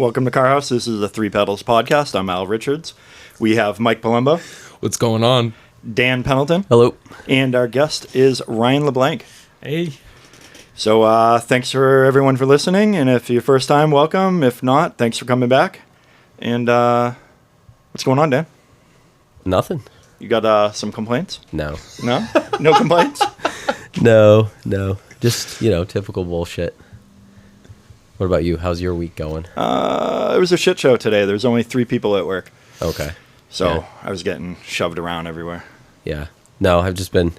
Welcome to Car House. This is the Three Pedals podcast. I'm Al Richards. We have Mike Palumbo. What's going on? Dan Pendleton. Hello. And our guest is Ryan LeBlanc. Hey. So thanks for everyone for listening. And if you're first time, welcome. If not, thanks for coming back. And what's going on, Dan? Nothing. You got some complaints? No. No? No complaints? No. Just, typical bullshit. What about you? How's your week going? It was a shit show today. There's only 3 people at work. Okay. So yeah. I was getting shoved around everywhere. Yeah. No, I've just been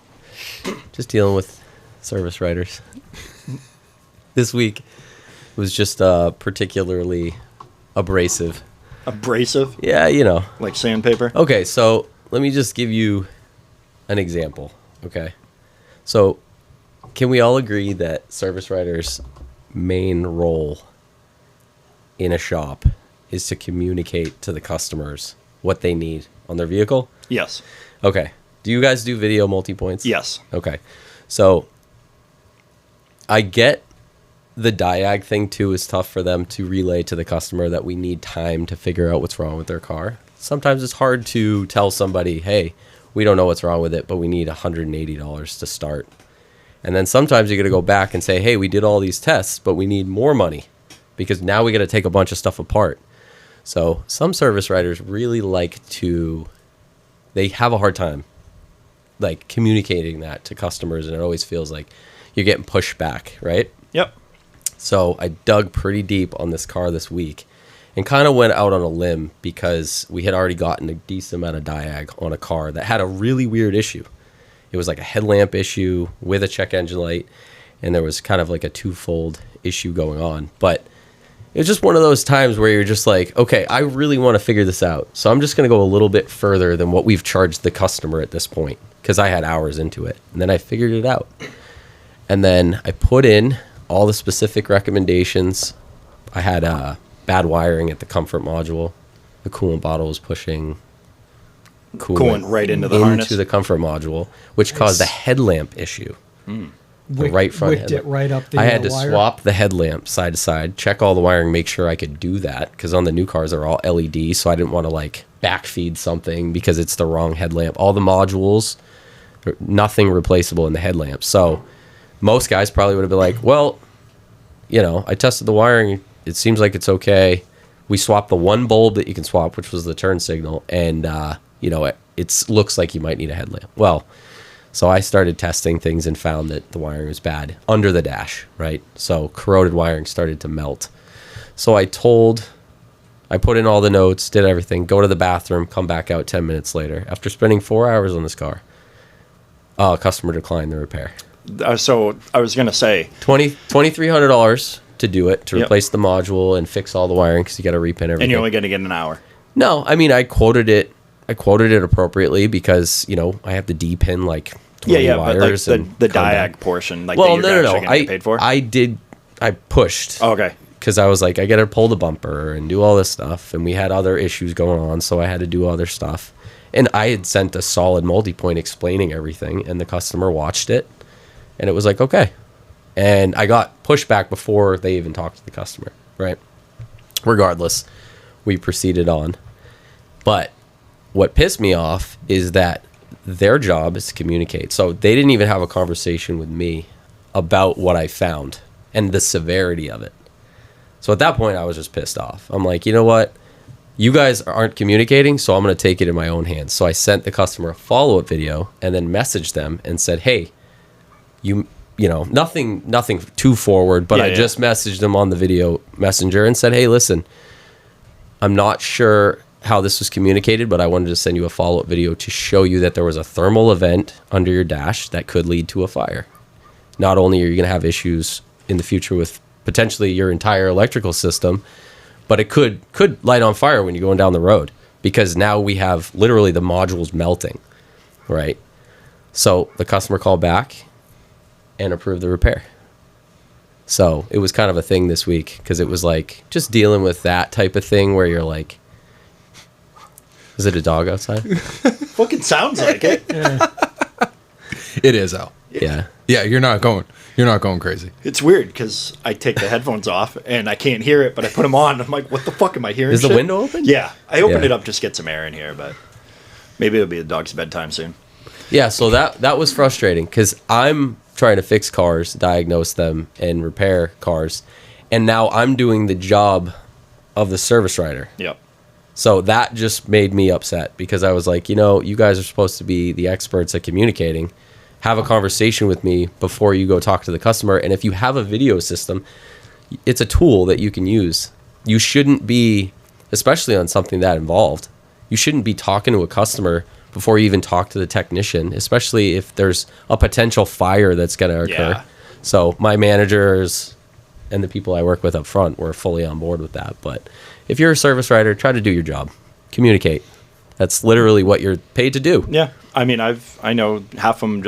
dealing with service writers. This week was just particularly abrasive. Abrasive? Yeah, Like sandpaper? Okay, so let me just give you an example, okay? So can we all agree that service writers' main role in a shop is to communicate to the customers what they need on their vehicle? Yes. Okay. Do you guys do video multi-points? Yes. Okay. So I get the diag thing too is tough for them to relay to the customer that we need time to figure out what's wrong with their car. Sometimes it's hard to tell somebody, hey, we don't know what's wrong with it, but we need $180 to start. And then sometimes you got to go back and say, hey, we did all these tests, but we need more money because now we got to take a bunch of stuff apart. So some service writers really they have a hard time like communicating that to customers, and it always feels like you're getting pushed back, right? Yep. So I dug pretty deep on this car this week and kind of went out on a limb because we had already gotten a decent amount of diag on a car that had a really weird issue. It was like a headlamp issue with a check engine light, and there was kind of like a twofold issue going on. But it was just one of those times where you're just like, okay, I really want to figure this out. So I'm just going to go a little bit further than what we've charged the customer at this point because I had hours into it. And then I figured it out. And then I put in all the specific recommendations. I had bad wiring at the comfort module. The coolant bottle was pushing coolant right into the harness. Into the comfort module, which caused a headlamp issue. The right front wicked it right up the I had to wire. swap the headlamp side to side, check all the wiring, make sure I could do that, because on the new cars they're all LED, so I didn't want to like backfeed something because it's the wrong headlamp. All the modules, nothing replaceable in the headlamp. So most guys probably would have been like, well, I tested the wiring, it seems like it's okay. We swapped the one bulb that you can swap, which was the turn signal, and it looks like you might need a headlamp. Well, so I started testing things and found that the wiring was bad under the dash, right? So corroded wiring started to melt. So I put in all the notes, did everything, go to the bathroom, come back out 10 minutes later. After spending 4 hours on this car, customer declined the repair. So I was going to say $2,300 to do it, to replace the module and fix all the wiring because you got to repin everything. And you're only going to get an hour. No, I mean, I quoted it appropriately because, I have to D-pin like 20 wires. But like the diag portion, like well, that you're actually no. going to get paid for? I pushed. Oh, okay. Because I was like, I got to pull the bumper and do all this stuff. And we had other issues going on, so I had to do other stuff. And I had sent a solid multi-point explaining everything, and the customer watched it. And it was like, okay. And I got pushback before they even talked to the customer, right? Regardless, we proceeded on. But what pissed me off is that their job is to communicate. So they didn't even have a conversation with me about what I found and the severity of it. So at that point, I was just pissed off. I'm like, you know what? You guys aren't communicating, so I'm going to take it in my own hands. So I sent the customer a follow-up video and then messaged them and said, hey, nothing too forward, but I just messaged them on the video messenger and said, hey, listen, I'm not sure how this was communicated, but I wanted to send you a follow-up video to show you that there was a thermal event under your dash that could lead to a fire. Not only are you going to have issues in the future with potentially your entire electrical system, but it could light on fire when you're going down the road because now we have literally the modules melting, right? So the customer called back and approved the repair. So it was kind of a thing this week because it was like just dealing with that type of thing where you're like, is it a dog outside? Fucking sounds like it. It is, Al. Yeah. Yeah, you're not going You're not going crazy. It's weird because I take the headphones off and I can't hear it, but I put them on. I'm like, what the fuck am I hearing? Is the shit? window open? Yeah, I opened Yeah. it up just to get some air in here, but maybe it'll be the dog's bedtime soon. Yeah, so that was frustrating because I'm trying to fix cars, diagnose them, and repair cars, and now I'm doing the job of the service writer. Yep. So that just made me upset because I was like, you guys are supposed to be the experts at communicating. Have a conversation with me before you go talk to the customer. And if you have a video system, it's a tool that you can use. You shouldn't be, especially on something that involved, you shouldn't be talking to a customer before you even talk to the technician, especially if there's a potential fire that's going to occur. Yeah. So my managers and the people I work with up front were fully on board with that. But if you're a service writer, try to do your job. Communicate. That's literally what you're paid to do. Yeah, I mean, I know half of them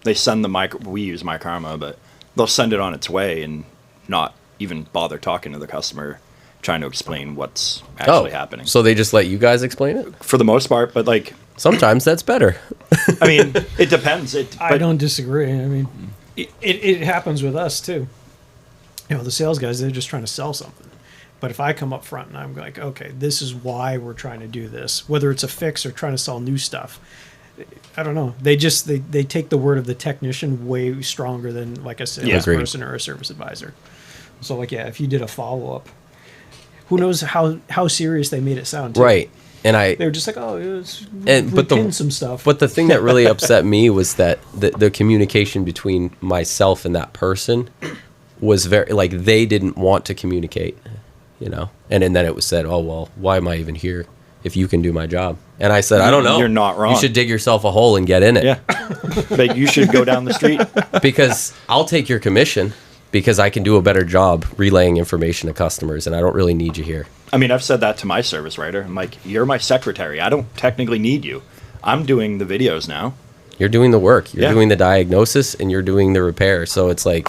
they send we use MyKarma, but they'll send it on its way and not even bother talking to the customer, trying to explain what's actually happening. So they just let you guys explain it? For the most part, but like, Sometimes that's better. I mean, it depends. I don't disagree. I mean, it happens with us too. The sales guys, they're just trying to sell something. But if I come up front and I'm like, okay, this is why we're trying to do this, whether it's a fix or trying to sell new stuff, I don't know. They take the word of the technician way stronger than like a salesperson or a service advisor. So like, yeah, if you did a follow-up, who knows how serious they made it sound too. Right. And They were just like, oh, we pinned some stuff. But the thing that really upset me was that the communication between myself and that person was very, like, they didn't want to communicate, And then it was said, oh, well, why am I even here if you can do my job? And I said, I don't know. You're not wrong. You should dig yourself a hole and get in it. Yeah. But you should go down the street. Because I'll take your commission because I can do a better job relaying information to customers, and I don't really need you here. I mean, I've said that to my service writer. I'm like, you're my secretary. I don't technically need you. I'm doing the videos now. You're doing the work. You're Yeah. doing the diagnosis, and you're doing the repair. So it's like,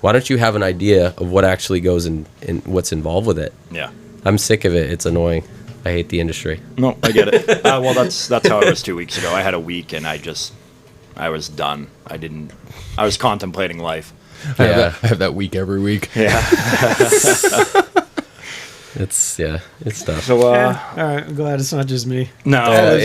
why don't you have an idea of what actually goes in what's involved with it? Yeah. I'm sick of it. It's annoying. I hate the industry. No, I get it. Well, that's how it was 2 weeks ago. I had a week, and I was done. I was contemplating life. I have that week every week. Yeah. It's tough. So, all right, I'm glad it's not just me. no. I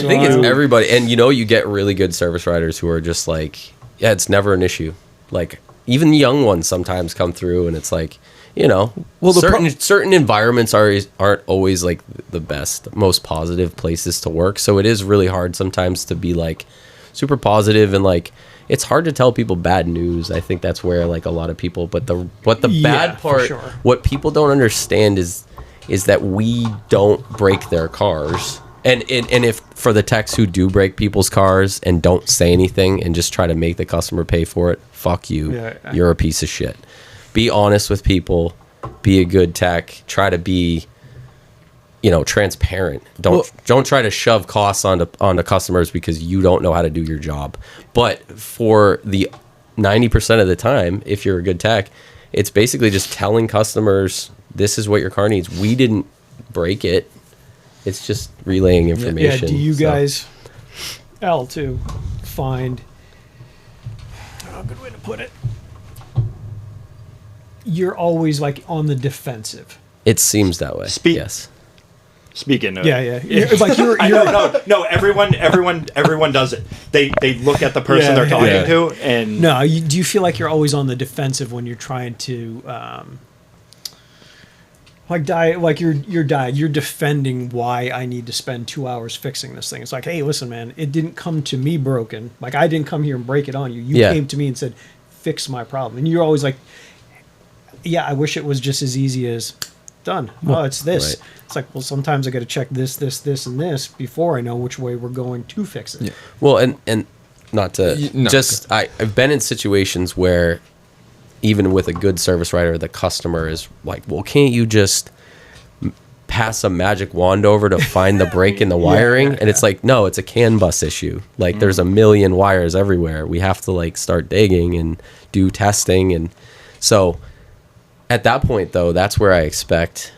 think it's everybody. And you get really good service writers who are just like, yeah, it's never an issue. Like, even young ones sometimes come through, and it's like, well, certain environments aren't always like the best, most positive places to work. So it is really hard sometimes to be like super positive, and like it's hard to tell people bad news. I think that's where like a lot of people, but the bad part, sure. What people don't understand is that we don't break their cars. And if for the techs who do break people's cars and don't say anything and just try to make the customer pay for it, fuck you. Yeah. You're a piece of shit. Be honest with people. Be a good tech. Try to be, transparent. Don't try to shove costs onto customers because you don't know how to do your job. But for the 90% of the time, if you're a good tech, it's basically just telling customers, this is what your car needs. We didn't break it. It's just relaying information. Yeah, do you guys, L too, find, a good way to put it, you're always like on the defensive. It seems that way. Yes. Speaking of, Yeah. You're I know, no. Everyone does it. They look at the person they're talking to, and no. Do you feel like you're always on the defensive when you're trying to, you're defending why I need to spend 2 hours fixing this thing? It's like, hey, listen, man, it didn't come to me broken. Like, I didn't come here and break it on you. You came to me and said, fix my problem, and you're always like, yeah, I wish it was just as easy as done. Oh, it's this. Right. It's like, well, sometimes I got to check this, and this before I know which way we're going to fix it. Yeah. Well, and not to I've been in situations where even with a good service writer, the customer is like, well, can't you just pass a magic wand over to find the break in the wiring? And it's like, no, it's a CAN bus issue. Like, there's a million wires everywhere. We have to like start digging and do testing. And so at that point, though, that's where I expect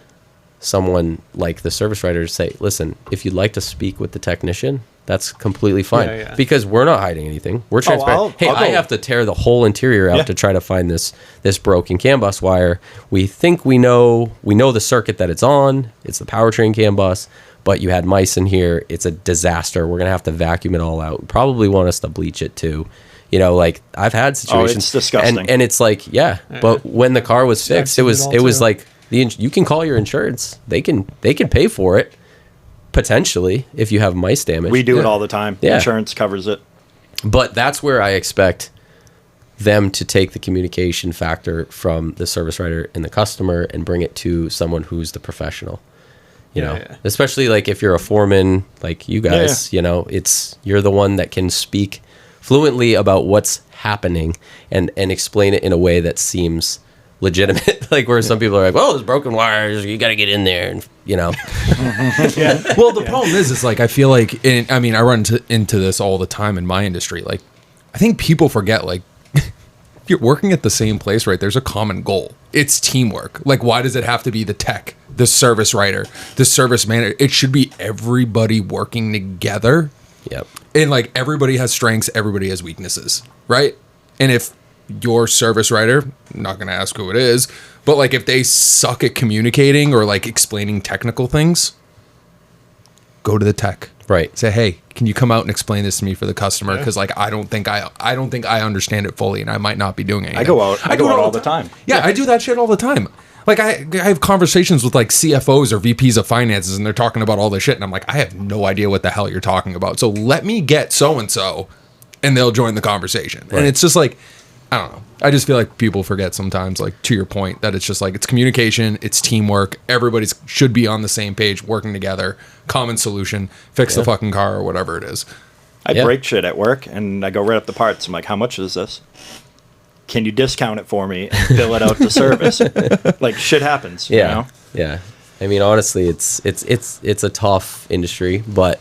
someone like the service writer to say, listen, if you'd like to speak with the technician, That's completely fine Yeah. because we're not hiding anything. We're transparent. I'll I go. have to tear the whole interior out to try to find this broken CAN bus wire. We think we know the circuit that it's on. It's the powertrain CAN bus, but you had mice in here. It's a disaster. We're gonna have to vacuum it all out. Probably want us to bleach it too. You know, like I've had situations. it's disgusting. And it's like, but when the car was fixed, it was Vacuum it all, like you can call your insurance. They can pay for it. Potentially, if you have mice damage. We do it all the time. Yeah. Insurance covers it. But that's where I expect them to take the communication factor from the service writer and the customer and bring it to someone who's the professional. You know, especially like if you're a foreman, like you guys, you know, you're the one that can speak fluently about what's happening and explain it in a way that seems legitimate. Like where some people are like, well, there's broken wires, you got to get in there, and you know. Well, the problem is like I feel like, I mean, I run into this all the time in my industry. Like, I think people forget, like, if you're working at the same place, right? There's a common goal. It's teamwork. Like, why does it have to be the tech, the service writer, the service manager? It should be everybody working together. Yep. And like everybody has strengths, everybody has weaknesses, right? And if your service writer, I'm not going to ask who it is, but like if they suck at communicating or like explaining technical things, go to the tech. Right. Say, hey, can you come out and explain this to me for the customer? Because like I don't think I understand it fully, and I might not be doing anything. I go out all the time. Yeah, I do that shit all the time. Like I have conversations with like CFOs or VPs of finances, and they're talking about all this shit, and I'm like, I have no idea what the hell you're talking about. So let me get so and so, and they'll join the conversation. Right. And it's just like, I don't know. I just feel like people forget sometimes, like to your point, that it's just like it's communication, it's teamwork. Everybody should be on the same page, working together, common solution, fix the fucking car or whatever it is. I break shit at work, and I go right up the parts. I'm like, how much is this? Can you discount it for me and bill it out to service? Like shit happens. Yeah. You know? Yeah. I mean, honestly, it's a tough industry, but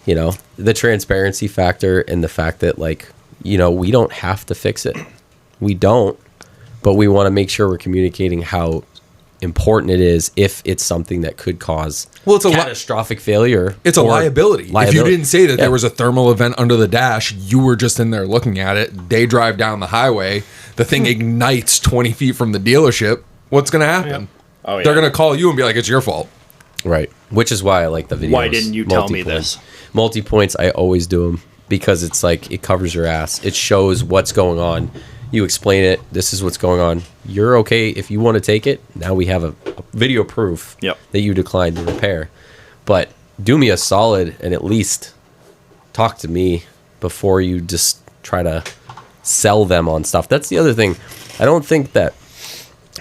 you know, the transparency factor and the fact that like, you know, we don't have to fix it. We don't, but we want to make sure we're communicating how important it is if it's something that could cause Well, it's a catastrophic failure. It's a liability. If you didn't say that there was a thermal event under the dash, you were just in there looking at it. They drive down the highway. The thing ignites 20 feet from the dealership. What's going to happen? Yep. Oh, yeah. They're going to call you and be like, it's your fault. Right. Which is why I like the videos. Why didn't you tell me this? Multi-points, I always do them because it's like it covers your ass. It shows what's going on. You explain it. This is what's going on. You're okay if you want to take it. Now we have a video proof that you declined to repair. But do me a solid and at least talk to me before you just try to sell them on stuff. That's the other thing. I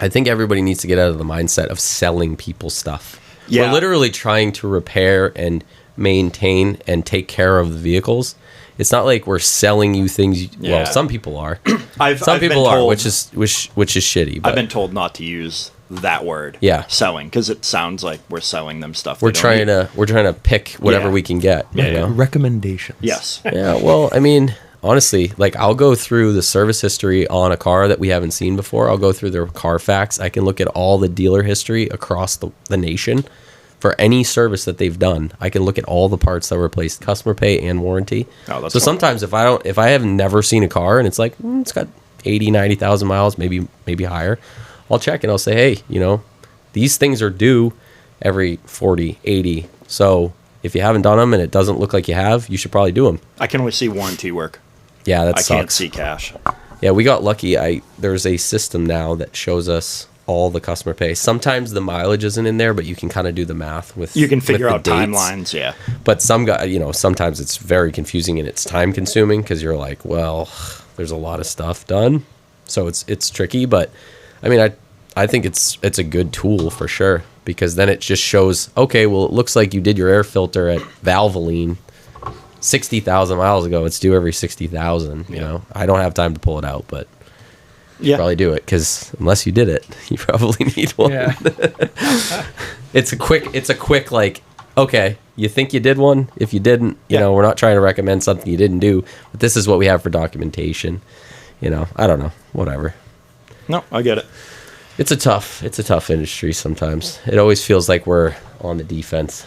think everybody needs to get out of the mindset of selling people stuff. Yeah. We're literally trying to repair and maintain and take care of the vehicles. It's not like we're selling you things. Yeah. Well, some people are. I've Some been people are, told- which is shitty. But I've been told not to use that word. Yeah. Selling, because it sounds like we're selling them stuff. we're they don't trying need. to pick whatever Yeah. we can get. Yeah, you know? Recommendations. Yes. Yeah, well, I mean, honestly, like I'll go through the service history on a car that we haven't seen before. I'll go through their Carfax. I can look at all the dealer history across the nation for any service that they've done. I can look at all the parts that were replaced, customer pay and warranty. Oh, that's so fun. sometimes if I have never seen a car and it's like it's got 80, 90,000 miles, maybe higher, I'll check and I'll say, hey, you know, these things are due every 40, 80. So if you haven't done them and it doesn't look like you have, you should probably do them. I can only see warranty work. Yeah, that I sucks. can't see cash. Yeah, we got lucky. There's a system now that shows us all the customer pay. Sometimes the mileage isn't in there, but you can kind of do the math with. You can figure with out the dates. timelines. Yeah. But sometimes it's very confusing and it's time consuming because you're like, well, there's a lot of stuff done, so it's tricky. But I mean, I think it's a good tool for sure because then it just shows, okay, well, it looks like you did your air filter at Valvoline 60,000 miles ago. It's due every 60,000. You know, I don't have time to pull it out, but probably do it because unless you did it, you probably need one. Yeah. It's a quick like, okay, you think you did one? If you didn't, you know, we're not trying to recommend something you didn't do, but this is what we have for documentation. You know, I don't know, whatever. No, I get it. It's a tough industry sometimes. It always feels like we're on the defense.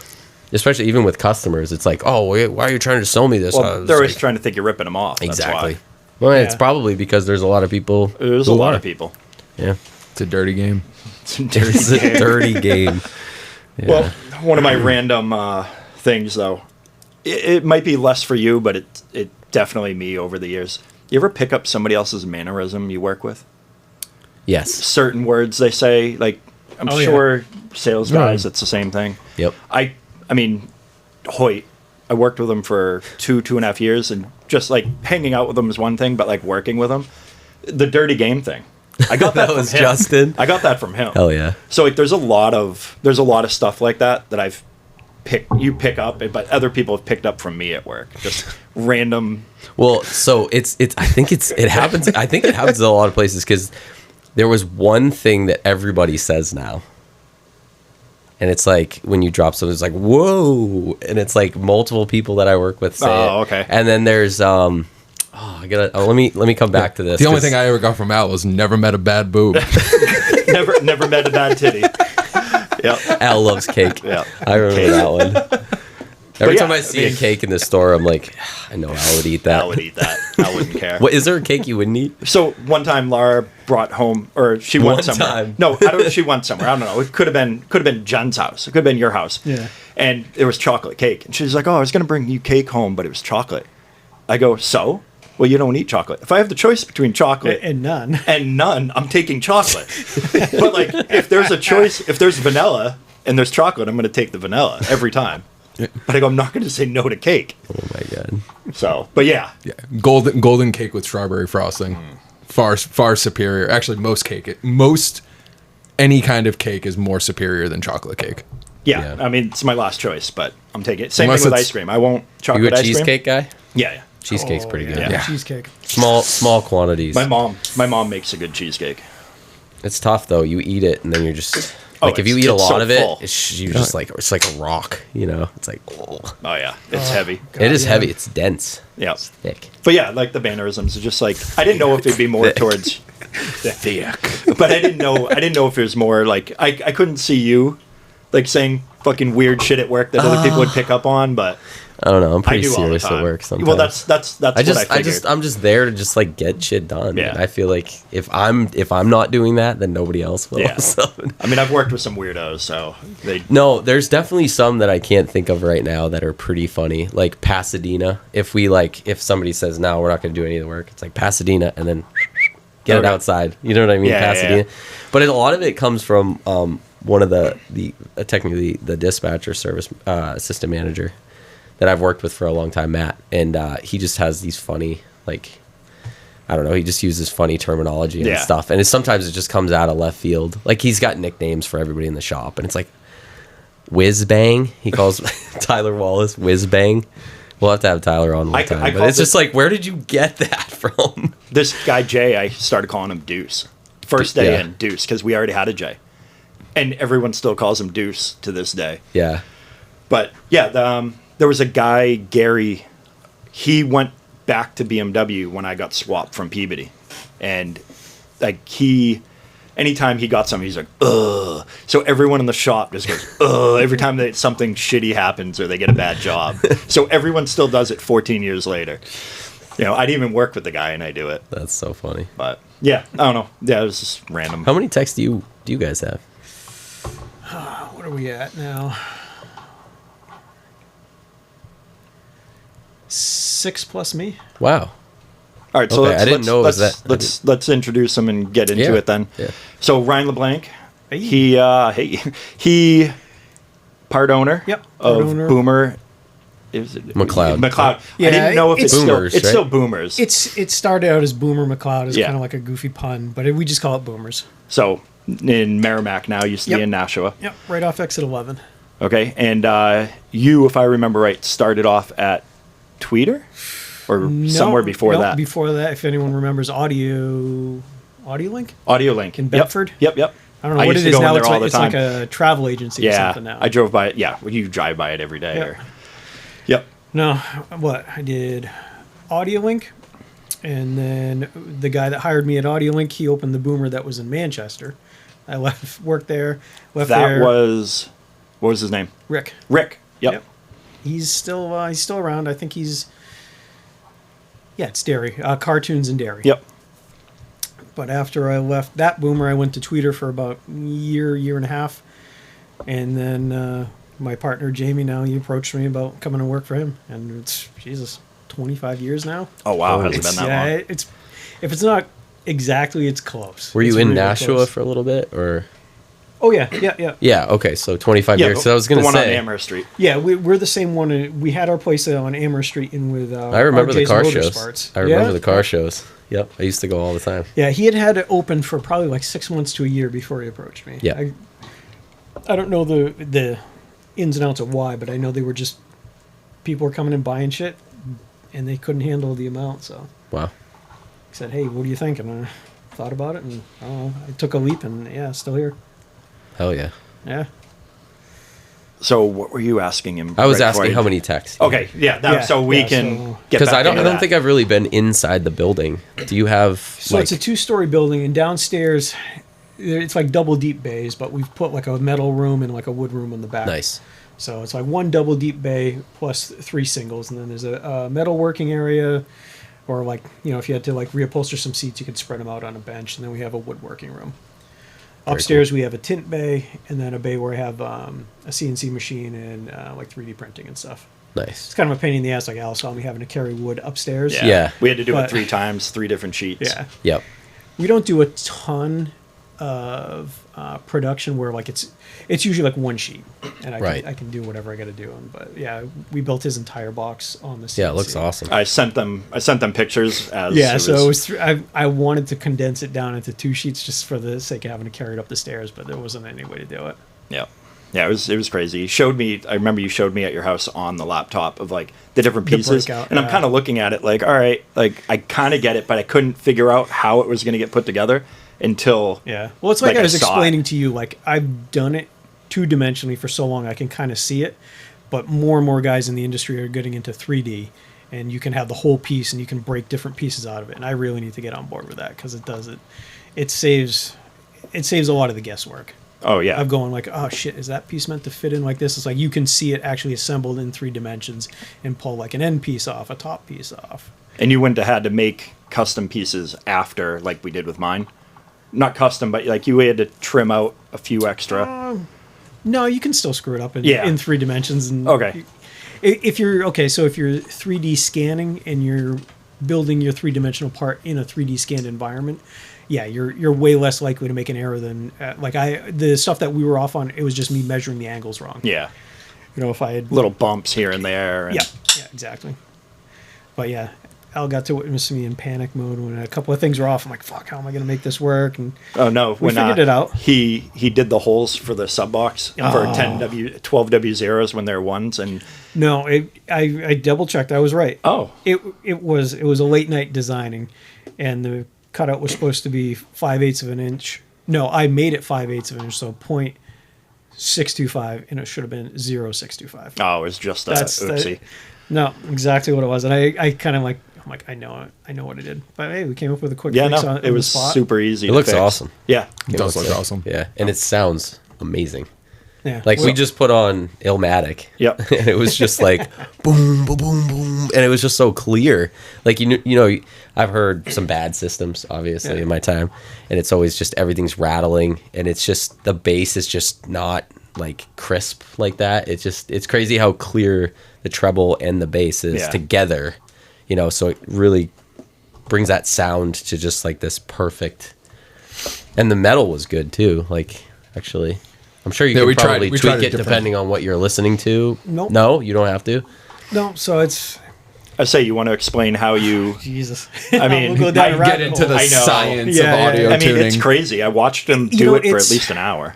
Especially even with customers, it's like, oh, why are you trying to sell me this? Well, they're always trying to think you're ripping them off. Exactly. That's Well, it's Yeah. probably because there's a lot of people. why. There's a who lot are. of people. Yeah. It's a dirty game. It's It's a dirty game. Yeah. Well, one of my random things, though, it might be less for you, but it definitely me over the years. You ever pick up somebody else's mannerism you work with? Yes. Certain words they say, like, I'm Oh, yeah. sure sales guys, it's the same thing. Yep. I mean, Hoyt, I worked with him for 2.5 years, and just like hanging out with him is one thing, but like working with him, the dirty game thing. I got that, That from was him. Justin? I got that from him. Hell yeah. So like, there's a lot of stuff like that I've pick up, but other people have picked up from me at work. Just random. Well, so it happens. I think it happens in a lot of places because there was one thing that everybody says now. And it's like when you drop something, it's like, whoa. And it's like multiple people that I work with say Oh, it. okay. And then there's let me come back to this. The only 'cause- thing I ever got from Al was never met a bad boob. never met a bad titty. Yep. Al loves cake. Yeah. I remember Cake. that one. Every yeah, time I I see mean- a cake in the store, I'm like, I know Al would eat that. I would eat that. I wouldn't care. What is there a cake you wouldn't eat? So one time Lara brought home, or she One went somewhere. time. No, I don't. She went somewhere. I don't know. It could have been Jen's house. It could have been your house. Yeah. And there was chocolate cake, and she's like, "Oh, I was gonna bring you cake home, but it was chocolate." I go, "So? Well, you don't eat chocolate. If I have the choice between chocolate And none. and none, I'm taking chocolate. But like, if there's a choice, if there's vanilla and there's chocolate, I'm gonna take the vanilla every time. But I go, I'm not gonna say no to cake. Oh my god. So, but yeah, Yeah, golden cake with strawberry frosting, far superior. Actually, most any kind of cake is more superior than chocolate cake. yeah. Yeah. I mean, it's my last choice, but I'm taking it. Same Unless thing with it's- ice cream. I won't You chocolate a ice cheesecake guy? cream. Yeah. Cheesecake's pretty good. Yeah. Cheesecake. Small quantities. My mom makes a good cheesecake. It's tough though. You eat it and then you're just Oh, like if you it's- eat a it's lot so of it, full. you just like it's like a rock. You know, it's like Oh yeah, it's heavy. it is yeah. heavy. It's dense. Yeah. It's thick. But yeah, like the mannerisms are just like I didn't know if it'd be more towards thick, but I didn't know if it was more like I couldn't see you like saying fucking weird shit at work that other people would pick up on, but I don't know. I'm I pretty do all the serious at time. work sometimes. Well, that's what I figured. I'm just there to just like get shit done. Yeah. And I feel like if I'm not doing that, then nobody else will. Yeah. So- I mean, I've worked with some weirdos, so they. No, there's definitely some that I can't think of right now that are pretty funny. Like Pasadena. If somebody says no, we're not going to do any of the work, it's like Pasadena, and then get it Okay. outside. You know what I mean? Yeah, yeah, Pasadena. yeah. But a lot of it comes from one of the technically the dispatcher service assistant manager that I've worked with for a long time, Matt, and he just has these funny like. I don't know. He just uses funny terminology and Yeah. stuff, and sometimes it just comes out of left field. Like he's got nicknames for everybody in the shop, and it's like Whiz Bang. He calls Tyler Wallace Whiz Bang. We'll have to have Tyler on one I time. But called it's just it- like, where did you get that from? This guy Jay, I started calling him Deuce. First day Yeah. in Deuce because we already had a Jay, and everyone still calls him Deuce to this day. Yeah, But yeah, there was a guy, Gary. He went back to BMW when I got swapped from Peabody, and like anytime he got something, he's like, ugh. So everyone in the shop just goes, ugh, every time that something shitty happens or they get a bad job. So everyone still does it 14 years later. You know, I didn't even work with the guy and I do it. that's so funny. But yeah, I don't know. Yeah, it was just random. How many texts do you guys have? What are we at now? 6 plus me. Wow. All right, so Okay, I didn't know it was that. let's introduce him and get into Yeah, it then. yeah. So Ryan LeBlanc, Hey. he part owner Yep, of part owner. Boomer. Is it Mcloud. Mcloud. Yeah, I didn't know if it's Boomers, still right? still Boomers. It started out as Boomer Mcloud as Yeah. kind of like a goofy pun, but we just call it Boomers. So in Merrimack now, used to be Yep. in Nashua. Yep, right off exit 11. Okay, and you, if I remember right, started off at Tweeter or somewhere before that. Before that, if anyone remembers Audio Link Audio Link in Yep. Bedford. Yep. I don't know what used it to is go in now. there It's all like, the it's like time. a travel agency or Yeah, something now. I drove by it. Yeah, well, you drive by it every day. Yeah. Or, yep. No, what I did, AudioLink, and then the guy that hired me at AudioLink, he opened the Boomer that was in Manchester. I worked there, left That there. was, what was his name? Rick. Rick. Yep. Yep. He's still around. I think it's dairy, cartoons and dairy. Yep. But after I left that boomer, I went to Tweeter for about a year and a half. And then my partner, Jamie, now he approached me about coming to work for him. And it's, 25 years now. Oh, wow. Has it been that long? If it's not exactly, it's close. Were you It's in really Nashua close. for a little bit, or? Oh, yeah. Yeah, okay, so 25 years. So I was going the to one say. on Amherst Street. Yeah, we're the same one. We had our place on Amherst Street in with I remember the RJ's car Motor shows. Sports. I remember the car shows. Yep, I used to go all the time. Yeah, he had it open for probably like 6 months to a year before he approached me. Yeah. I don't know the ins and outs of why, but I know they were just people were coming and buying shit, and they couldn't handle the amount. So Wow. I said, "Hey, what do you think?" And I thought about it, and I took a leap, and still here. Hell yeah. Yeah. So what were you asking him? I was right asking before how many texts. Okay, so we can get Because back I don't into that. think I've really been inside the building. Do you have So it's a 2-story building, and downstairs it's like double deep bays, but we've put like a metal room and like a wood room on the back. Nice. So it's like one double deep bay plus 3 singles, and then there's a metal working area, or like if you had to like reupholster some seats, you could spread them out on a bench, and then we have a woodworking room. Very Upstairs cool. we have a tint bay, and then a bay where I have a CNC machine and like 3D printing and stuff. Nice. It's kind of a pain in the ass, like Al saw me having to carry wood upstairs. Yeah. We had to do But- it 3 times, 3 different sheets. Yeah. Yep. We don't do a ton of production where like it's usually like one sheet, and I can do whatever I got to do. But yeah, we built his entire box on the CNC. Yeah, it looks awesome. I sent them pictures as So it was I wanted to condense it down into 2 sheets just for the sake of having to carry it up the stairs, but there wasn't any way to do it. Yeah, it was crazy. You showed me. I remember you showed me at your house on the laptop of like the different The pieces, breakout, and I'm kind of looking at it like, all right, like I kind of get it, but I couldn't figure out how it was going to get put together until Well, it's like I was saw explaining it. to you, like I've done it 2-dimensionally for so long I can kind of see it, but more and more guys in the industry are getting into 3D, and you can have the whole piece and you can break different pieces out of it, and I really need to get on board with that because it saves a lot of the guesswork. Oh yeah, Of going like, oh shit, is that piece meant to fit in like this? It's like you can see it actually assembled in 3 dimensions and pull like an end piece off, a top piece off. and you wouldn't have had to make custom pieces after like we did with mine. Not custom, but like you had to trim out a few extra. No, you can still screw it up Yeah. in 3 dimensions. And Okay. If you're 3D scanning and you're building your 3-dimensional part in a 3D scanned environment, yeah, you're way less likely to make an error than the stuff that we were off on. It was just me measuring the angles wrong. Yeah, If I had little bumps here and there. And yeah, exactly. But yeah, Al got to witness me in panic mode when a couple of things were off. I'm like, fuck, how am I going to make this work? And Oh no, we figured it out. He did the holes for the sub box for 12 W0s when they're ones, and No, I double checked. I was right. oh, It was a late night designing, and the cutout was supposed to be 5/8 of an inch. No, I made it 5/8 of an inch, so 0.625, and it should have been 0.625. oh, it was just a That's oopsie. No, exactly what it was, and I kind of like. I'm like, I know what I did, but hey, we came up with a quick Yeah, fix no, on it the was spot. super easy. It to looks fix. awesome. Yeah, It does look awesome. Yeah, and it sounds amazing. Yeah, Like we well, just put on Illmatic. Yep. And it was just like boom, boom, boom, boom, and it was just so clear. Like you know, I've heard some bad systems obviously in my time, and it's always just everything's rattling, and it's just the bass is just not like crisp like that. It's crazy how clear the treble and the bass is together. So it really brings that sound to just like this perfect. And the metal was good too. Like actually. I'm sure you Yeah, can probably we tried tweak it it different. depending on what you're listening to. Nope. No, you don't have to. no. So it's I say you want to explain how you. Jesus. I mean, We'll go down I a Get rabbit into the hole. I know. science Yeah, of yeah, audio yeah. I mean, tuning. it's crazy. I watched him You do know, it for at it's- least an hour.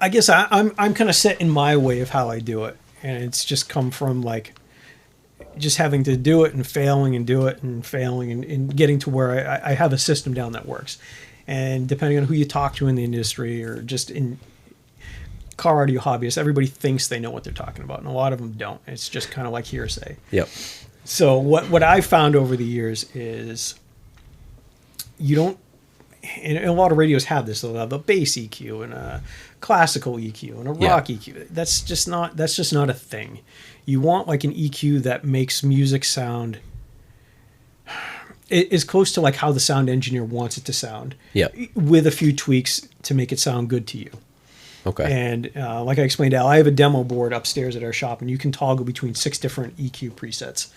I guess I'm kind of set in my way of how I do it, and it's just come from like just having to do it and failing and do it and failing and getting to where I have a system down that works. And depending on who you talk to in the industry or just in car audio hobbyists, everybody thinks they know what they're talking about, and a lot of them don't. It's just kind of like hearsay. Yep. So what I found over the years is you don't and a lot of radios have this. They'll have a bass EQ and a classical EQ and a rock EQ. That's just not a thing. You want like an EQ that makes music sound is close to like how the sound engineer wants it to sound. Yeah. With a few tweaks to make it sound good to you. Okay. And like I explained to Al, I have a demo board upstairs at our shop, and you can toggle between 6 different EQ presets.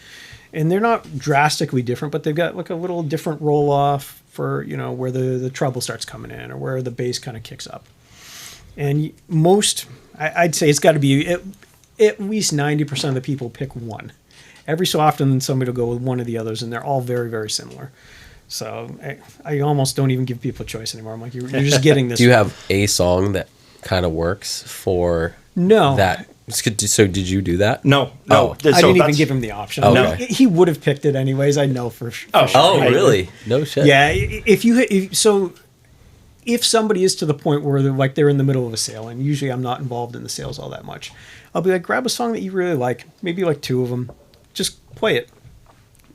And they're not drastically different, but they've got like a little different roll off for, you know, where the treble starts coming in or where the bass kind of kicks up. And I'd say it's got to be at least 90% of the people pick one. Every so often somebody will go with one of the others, and they're all very, very similar. So I almost don't even give people a choice anymore. I'm like, you're just getting this. Do you have a song that kind of works for that? So did you do that? No. I didn't even give him the option. Okay. No, he would have picked it anyways. I know for sure. Oh, really? No shit. Yeah. If somebody is to the point where they're in the middle of a sale, and usually I'm not involved in the sales all that much, I'll be like, grab a song that you really like, maybe like 2 of them, just play it.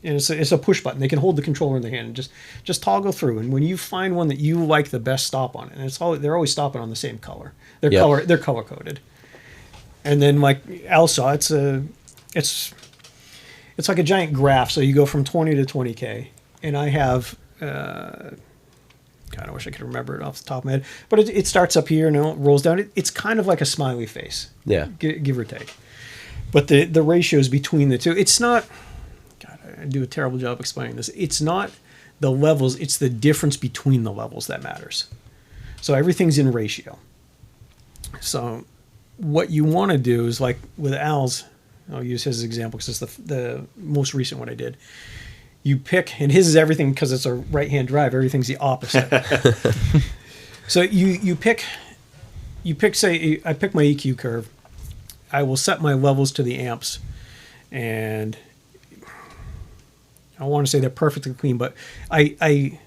And it's a push button. They can hold the controller in their hand and just toggle through. And when you find one that you like the best, stop on it. And they're always stopping on the same color. They're color coded. And then like Al saw, it's like a giant graph. So you go from 20 to 20K, and I have. God, I wish I could remember it off the top of my head. But it starts up here and it rolls down. It's kind of like a smiley face. Yeah. Give or take. But the ratios between the two, it's not. God, I do a terrible job explaining this. It's not the levels. It's the difference between the levels that matters. So everything's in ratio. So what you want to do is like with Al's, I'll use his example because it's the most recent one I did. You pick, and his is everything because it's a right-hand drive. Everything's the opposite. So you pick. Say I pick my EQ curve. I will set my levels to the amps, and I don't want to say they're perfectly clean, but I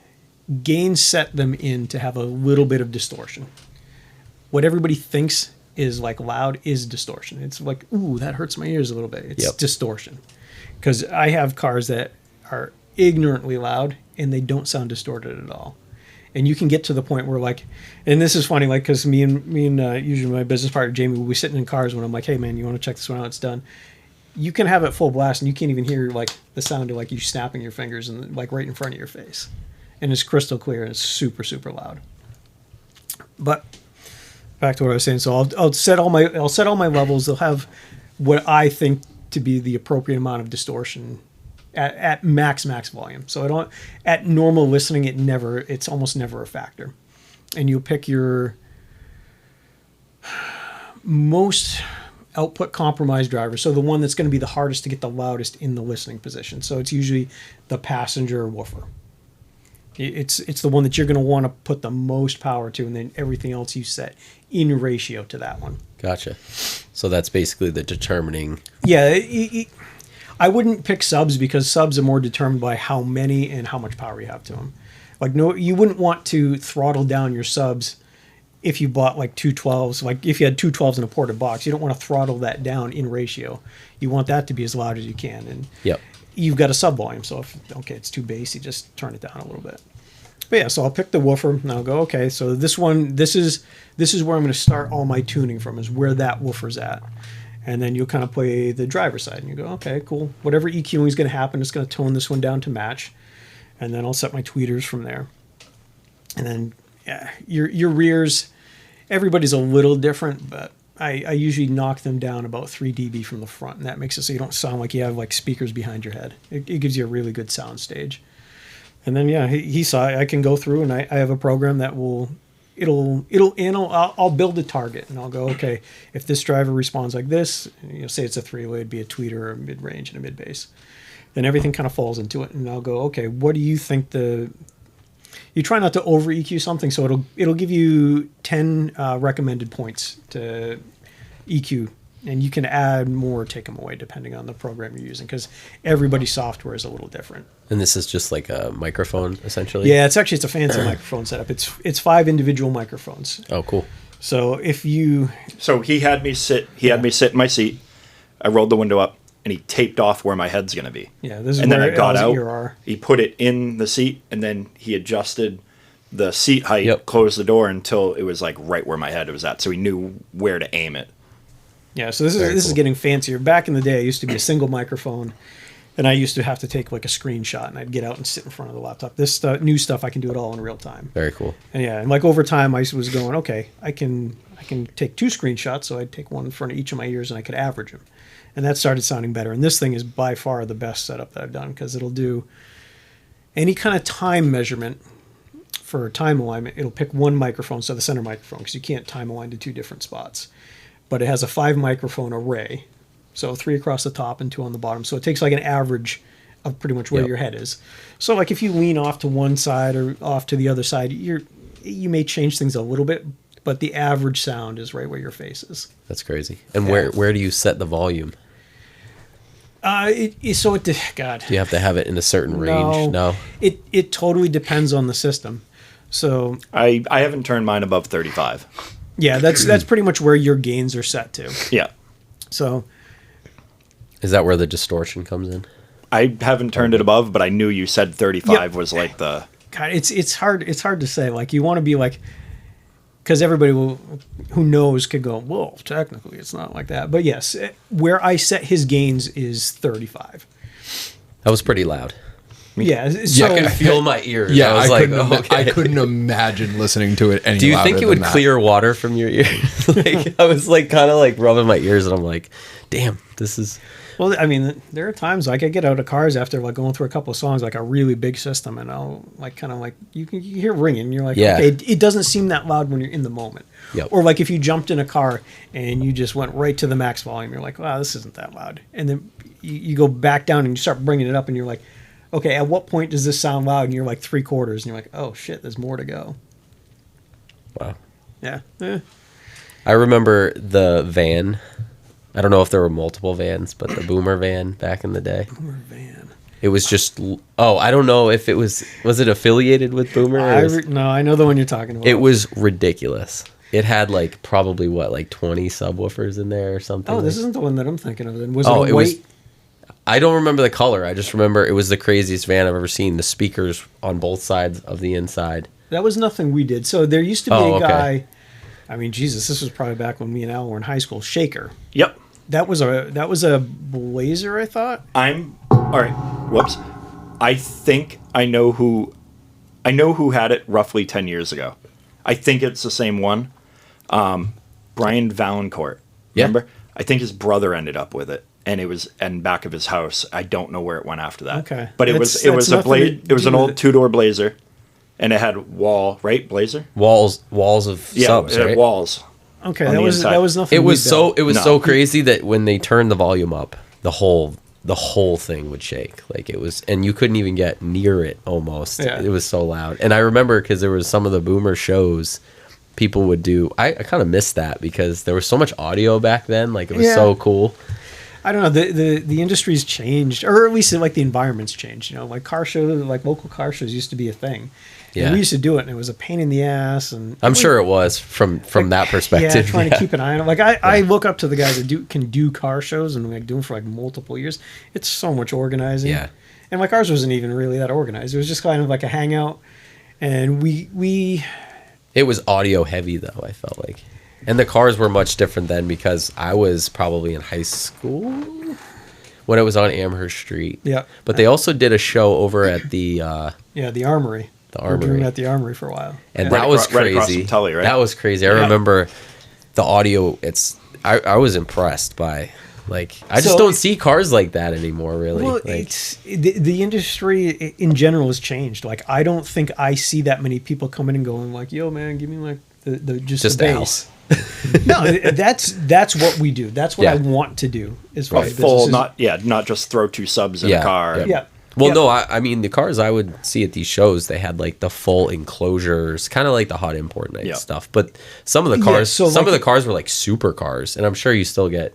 gain set them in to have a little bit of distortion. What everybody thinks is like loud is distortion. It's like, ooh, that hurts my ears a little bit. It's distortion. Because I have cars that are ignorantly loud and they don't sound distorted at all. And you can get to the point where like, and this is funny, like, because me and usually my business partner Jamie will be sitting in cars when I'm like, hey man, you want to check this one out? It's done. You can have it full blast and you can't even hear like the sound of like you snapping your fingers and like right in front of your face, and it's crystal clear and it's super, super loud. But back to what I was saying. So I'll set all my levels. They'll have what I think to be the appropriate amount of distortion at max volume. So at normal listening, it's almost never a factor. And you'll pick your most output compromised driver. So the one that's going to be the hardest to get the loudest in the listening position. So it's usually the passenger woofer. It's the one that you're going to want to put the most power to, and then everything else you set in ratio to that one. Gotcha. So that's basically the determining. Yeah, I wouldn't pick subs because subs are more determined by how many and how much power you have to them. Like you wouldn't want to throttle down your subs if you bought like 212s. Like if you had 212s in a ported box, you don't want to throttle that down in ratio. You want that to be as loud as you can. And you've got a sub volume, so if it's too bass, you just turn it down a little bit. But yeah, so I'll pick the woofer and I'll go, okay, so this is where I'm going to start all my tuning from, is where that woofer's at. And then you'll kind of play the driver's side and you go, okay, cool. Whatever EQing is going to happen, it's going to tone this one down to match. And then I'll set my tweeters from there. And then your rears, everybody's a little different, but I usually knock them down about 3 dB from the front, and that makes it so you don't sound like you have like speakers behind your head. It gives you a really good sound stage. And then he saw I can go through, and I have a program that I'll build a target, and I'll go, okay, if this driver responds like this, say it's a 3-way, it'd be a tweeter or a mid-range and a mid-bass. Then everything kind of falls into it, and I'll go, okay, what do you think you try not to over EQ something, so it'll give you 10 recommended points to EQ, and you can add more or take them away depending on the program you're using, because everybody's software is a little different. And this is just like a microphone, essentially? Yeah, it's a fancy microphone setup. It's 5 individual microphones. Oh, cool. So he had me sit in my seat. I rolled the window up, and he taped off where my head's going to be. Yeah, this is and where then I got out. ear are. He put it in the seat, and then he adjusted the seat height, Yep. close the door until it was like right where my head was at, so he knew where to aim it. Yeah, so this Very is cool. getting fancier. Back in the day, it used to be a single microphone, and I used to have to take like a screenshot, and I'd get out and sit in front of the laptop. This new stuff, I can do it all in real time. Very cool. And yeah, and like over time, I was going, okay, I can take 2 screenshots, so I'd take one in front of each of my ears, and I could average them, and that started sounding better. And this thing is by far the best setup that I've done because it'll do any kind of time measurement for time alignment. It'll pick one microphone, so the center microphone, because you can't time align to 2 different spots. But it has a 5 microphone array, so 3 across the top and 2 on the bottom. So it takes like an average of pretty much where Yep. your head is. So like if you lean off to one side or off to the other side, you may change things a little bit, but the average sound is right where your face is. That's crazy. And Yeah. where do you set the volume? God, Do you have to have it in a certain range? No. It totally depends on the system. So I haven't turned mine above 35. yeah, that's pretty much where your gains are set to. Yeah. So Is that where the distortion comes in? I haven't turned it above, but I knew you said 35 was like the... God, it's hard to say. Like you want to be like, because everybody who knows could go, well, technically it's not like that. But yes, where I set his gains is 35. That was pretty loud. Yeah. So Yeah, I could feel my ears. Yeah, I was like, okay. I couldn't imagine listening to it any Do you louder think it than would that. clear water from your ears? Like, I was like kind of like rubbing my ears, and I'm like, damn, this is. well, I mean, there are times like I get out of cars after like going through a couple of songs, like a really big system, and I'll like kind of like you hear ringing, and you're like, Yeah. okay, it doesn't seem that loud when you're in the moment. Yep. Or like if you jumped in a car and you just went right to the max volume, you're like, wow, this isn't that loud, and then you go back down and you start bringing it up, and you're like, okay, at what point does this sound loud? And you're like 3/4, and you're like, oh shit, there's more to go. Wow. Yeah. I remember the van. I don't know if there were multiple vans, but the Boomer van back in the day. Boomer van. It was just. Oh, I don't know if it was. Was it affiliated with Boomer? Or No, I know the one you're talking about. it was ridiculous. It had like probably like 20 subwoofers in there or something. Oh, this like- isn't the one that I'm thinking of. Then was Oh, it it a was- white? I don't remember the color. I just remember it was the craziest van I've ever seen. The speakers on both sides of the inside. That was nothing we did. So there used to be Oh, a okay. guy. I mean, Jesus, this was probably back when me and Al were in high school. Shaker. Yep. That was a Blazer, I thought. All right. Whoops. I think I know who had it roughly 10 years ago. I think it's the same one. Brian Valancourt. Yeah. Remember? I think his brother ended up with it, and it was in back of his house. I don't know where it went after that. Okay. But it That's was a nothing to it was an do with old it. 2-door Blazer, and it had Blazer. Walls of Yeah, subs, it had right? walls. Okay, On that the was inside. that was nothing. It was we so built. it was No. so crazy that when they turned the volume up, the whole thing would shake. Like it was, and you couldn't even get near it almost. Yeah. It was so loud. And I remember because there was some of the Boomer shows people would do. I kind of missed that because there was so much audio back then. Like it was Yeah. so cool. I don't know. The industry's changed, or at least like the environment's changed. You know, like car shows, like local car shows used to be a thing. And Yeah. we used to do it, and it was a pain in the ass. And I'm sure it was from that perspective. Yeah, trying to keep an eye on it. Like I look up to the guys that can do car shows and like do them for like multiple years. It's so much organizing. Yeah. And like ours wasn't even really that organized. It was just kind of like a hangout, and we It was audio heavy though, I felt like. And the cars were much different then because I was probably in high school when it was on Amherst Street. Yeah. But they also did a show over at the the Armory. The We were doing Armory. at the Armory for a while. and Right that was right across crazy. from Tully, right? That was crazy. I Yeah. remember the audio. I was impressed by like I just So- don't see cars like that anymore. Really, Well, like, it's the industry in general has changed. Like I don't think I see that many people coming and going like, "Yo, man, give me like the Just the Al. bass." No, that's what we do. That's what Yeah. I want to do. Is A right. full, not just throw 2 subs in Yeah, a car. yeah. Yeah. Well, Yeah. no, I mean the cars I would see at these shows, they had like the full enclosures, kind of like the hot import night Yeah. stuff. But some of the Yeah, cars, so some like- of the cars were like super cars, and I'm sure you still get.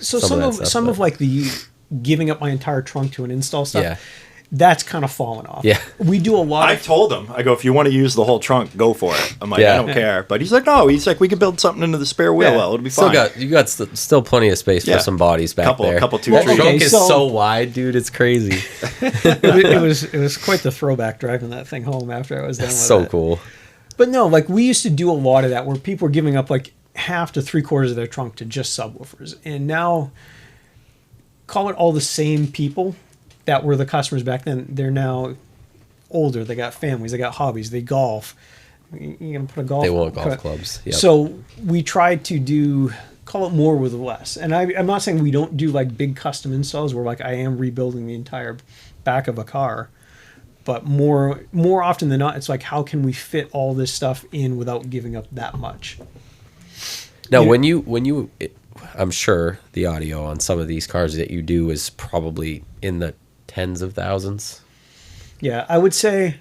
So some of some that of stuff, some but- of like the giving up my entire trunk to an install stuff. Yeah. that's kind of fallen off. Yeah. We do a lot I of told him, I go, if you want to use the whole trunk, go for it. I'm like, Yeah. I don't care. But he's like, no. He's like, we could build something into the spare wheel. Yeah. Well, it'll be Still fine. you got still plenty of space Yeah. for some bodies back there. Couple two Well, The trees. okay, trunk is so- so wide, dude. It's crazy. it was quite the throwback driving that thing home after I was done with So it. cool. But no, like we used to do a lot of that where people were giving up like half to 3/4 of their trunk to just subwoofers. And now, call it all the same people that were the customers back then. They're now older. They got families. They got hobbies. They golf. You're going to put a golf They want golf club. clubs. Yep. So we tried to do, call it more with less. And I'm not saying we don't do like big custom installs where like I am rebuilding the entire back of a car. But more often than not, it's like, how can we fit all this stuff in without giving up that much? Now, You- when you, I'm sure the audio on some of these cars that you do is probably in the tens of thousands. Yeah, I would say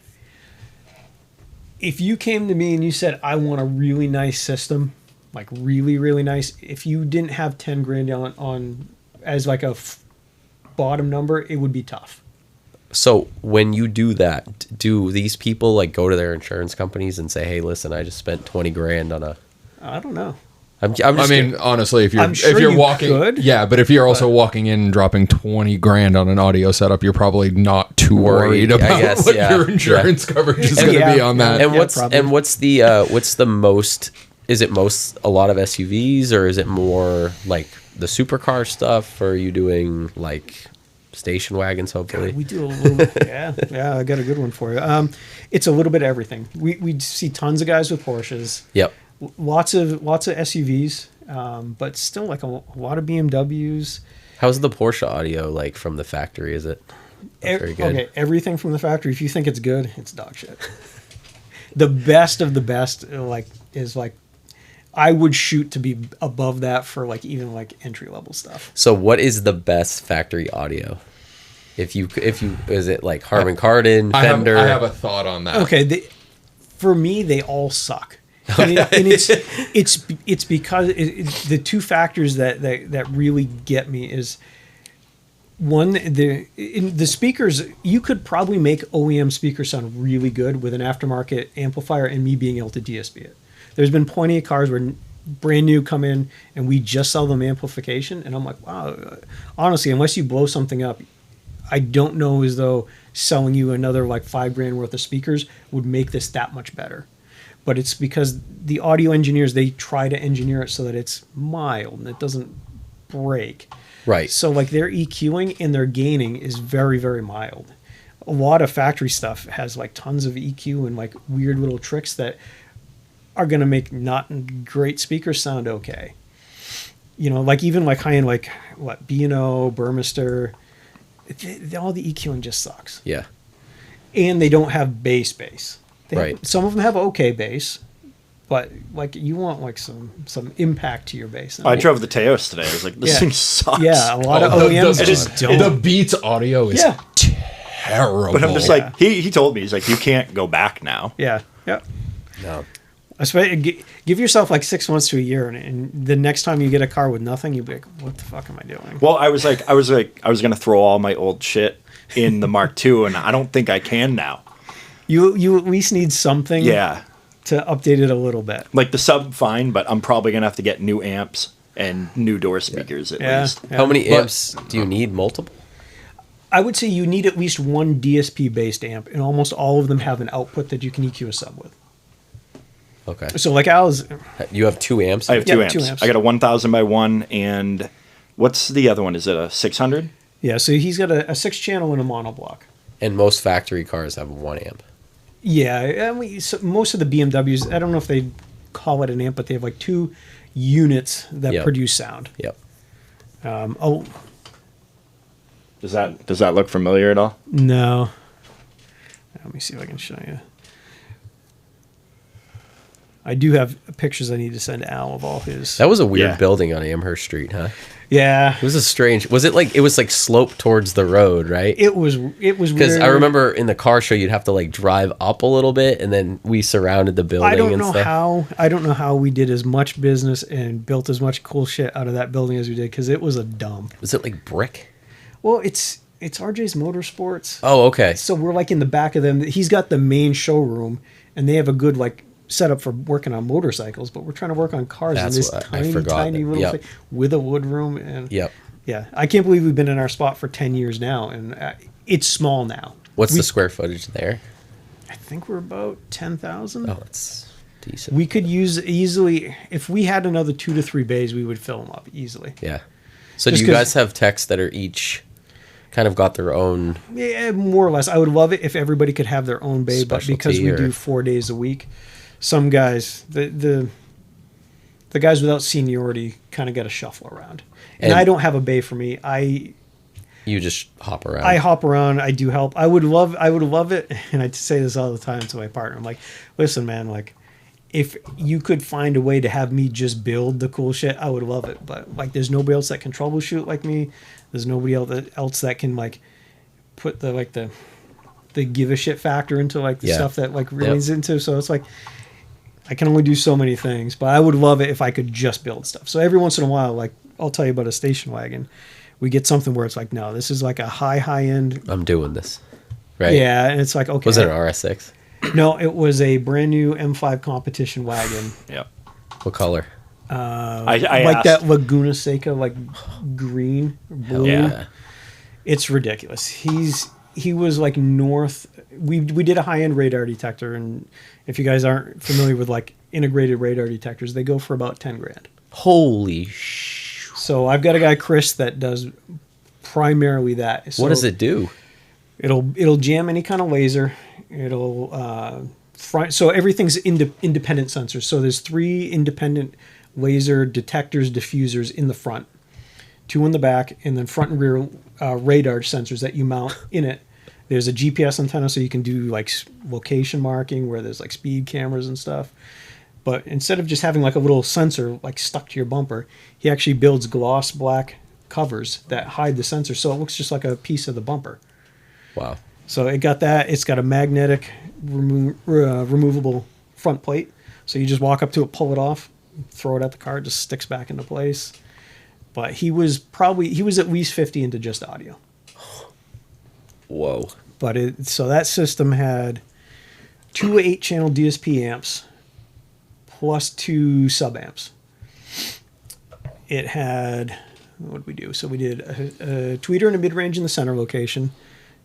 if you came to me and you said, I want a really nice system, like really, really nice, if you didn't have 10 grand on as like a bottom number, it would be tough. So when you do that, do these people like go to their insurance companies and say, "Hey, listen, I just spent 20 grand on a"? I don't know. I'm I just mean, honestly, if you're I'm sure you walking, could, yeah, but if you're also walking in and dropping 20 grand on an audio setup, you're probably not too worried I about guess, what yeah. your insurance coverage is And- going to yeah, be on that. and Yeah, what's probably. and what's the most? Is it a lot of SUVs, or is it more like the supercar stuff? Or are you doing like station wagons? Hopefully, We do a little, yeah. I got a good one for you. It's a little bit of everything. We see tons of guys with Porsches, yep. lots of SUVs, but still like a lot of BMWs. How's the Porsche audio like from the factory? Is it very good? Okay, everything from the factory. If you think it's good, it's dog shit. The best of the best, is I would shoot to be above that for like even like entry level stuff. So, what is the best factory audio? If you is it like Harman Kardon, Fender? I have a thought on that. Okay, for me, they all suck. And it's because the two factors that really get me is one, the speakers. You could probably make OEM speakers sound really good with an aftermarket amplifier and me being able to DSP it. There's been plenty of cars where brand new come in and we just sell them amplification, and I'm like, wow. Honestly, unless you blow something up, I don't know as though selling you another like $5 grand worth of speakers would make this that much better. But it's because the audio engineers, they try to engineer it so that it's mild and it doesn't break. Right. So like their EQing and their gaining is very, very mild. A lot of factory stuff has like tons of EQ and like weird little tricks that are going to make not great speakers sound okay. You know, like even like high-end, like what, B&O, Burmester, all the EQing just sucks. Yeah. And they don't have bass. Right. Some of them have okay bass, but like you want like some impact to your bass. I drove the Teos today. I was like, this Yeah. thing sucks. Yeah, a lot of Oh, OEMs just don't. The Beats audio is Yeah. terrible. But I'm just like, he told me, he's like, you can't go back now. Yeah. No. Give yourself like 6 months to a year, and the next time you get a car with nothing, you'll be like, "What the fuck am I doing?" Well, I was gonna throw all my old shit in the Mark II, and I don't think I can now. You at least need something, Yeah, to update it a little bit. like the sub, fine, but I'm probably gonna have to get new amps and new door speakers at least. How many amps do you need? Multiple? I would say you need at least one DSP based amp, and almost all of them have an output that you can EQ a sub with. Okay. So like Al's, You have 2 amps? I have Yeah, two amps. 2 amps. I got a 1000 by 1, and what's the other one? Is it a 600? yeah. So he's got a 6-channel and a monoblock. And most factory cars have 1 amp. Yeah, so most of the BMWs, I don't know if they call it an amp, but they have like 2 units that Yep. produce sound. Yep. Does that look familiar at all? No. Let me see if I can show you. I do have pictures I need to send Al of all his. That was a weird Yeah. building on Amherst Street, huh? Yeah, It was a strange. Was it like sloped towards the road, right? it was Because weird. I remember in the car show you'd have to like drive up a little bit, and then we surrounded the building I don't and know stuff. I don't know how we did as much business and built as much cool shit out of that building as we did, because it was a dump. Was it like brick? Well, it's It's RJ's Motorsports. Oh, okay. So we're like in the back of them. He's got the main showroom, and they have a good like setup for working on motorcycles. But we're trying to work on cars in That's this what I tiny, forgot. tiny little Yep. thing with a wood room. And Yep. yeah, I can't believe we've been in our spot for 10 years now, and it's small now. What's the square footage there? I think we're about 10,000. Oh, that's decent. We could use easily, if we had another 2 to 3 bays, we would fill them up easily. Yeah. So do Just you 'cause- guys have techs that are each kind of got their own? Yeah, more or less. I would love it if everybody could have their own bay, but because Specialty we or- do 4 days a week, some guys, the guys without seniority kind of got to shuffle around. And And- I don't have a bay for me. You just hop around. I hop around. I do help. I would love it. And I say this all the time to my partner. I'm like, listen, man, like, if you could find a way to have me just build the cool shit, I would love it. But like, there's nobody else that can troubleshoot like me. There's nobody else that can like put the give a shit factor into like the Yeah. stuff that like really is into. So it's like, I can only do so many things, but I would love it if I could just build stuff. So every once in a while, like I'll tell you about a station wagon. We get something where it's like, no, this is like a high end. I'm doing this. Right. Yeah, and it's like, okay. Was it an RS6? No, it was a brand new M5 competition wagon. Yep. What color? I Like asked, that Laguna Seca, like green, blue. Yeah. It's ridiculous. He was like north. We did a high end radar detector, and if you guys aren't familiar with like integrated radar detectors, they go for about 10 grand. Holy So I've got a guy, Chris, that does primarily that. So What does it do? It'll jam any kind of laser. It'll so everything's independent sensors. So there's 3 independent laser detectors, diffusers in the front, 2 in the back, and then front and rear radar sensors that you mount in it. There's a GPS antenna, so you can do like location marking where there's like speed cameras and stuff. But instead of just having like a little sensor like stuck to your bumper, he actually builds gloss black covers that hide the sensor, so it looks just like a piece of the bumper. Wow. So it got that. It's got a magnetic removable front plate. So you just walk up to it, pull it off, throw it at the car, it just sticks back into place. But he was at least 50 into just audio. Whoa. But so that system had 2 8-channel DSP amps plus 2 sub-amps. It had, what did we do? So we did a tweeter and a mid-range in the center location,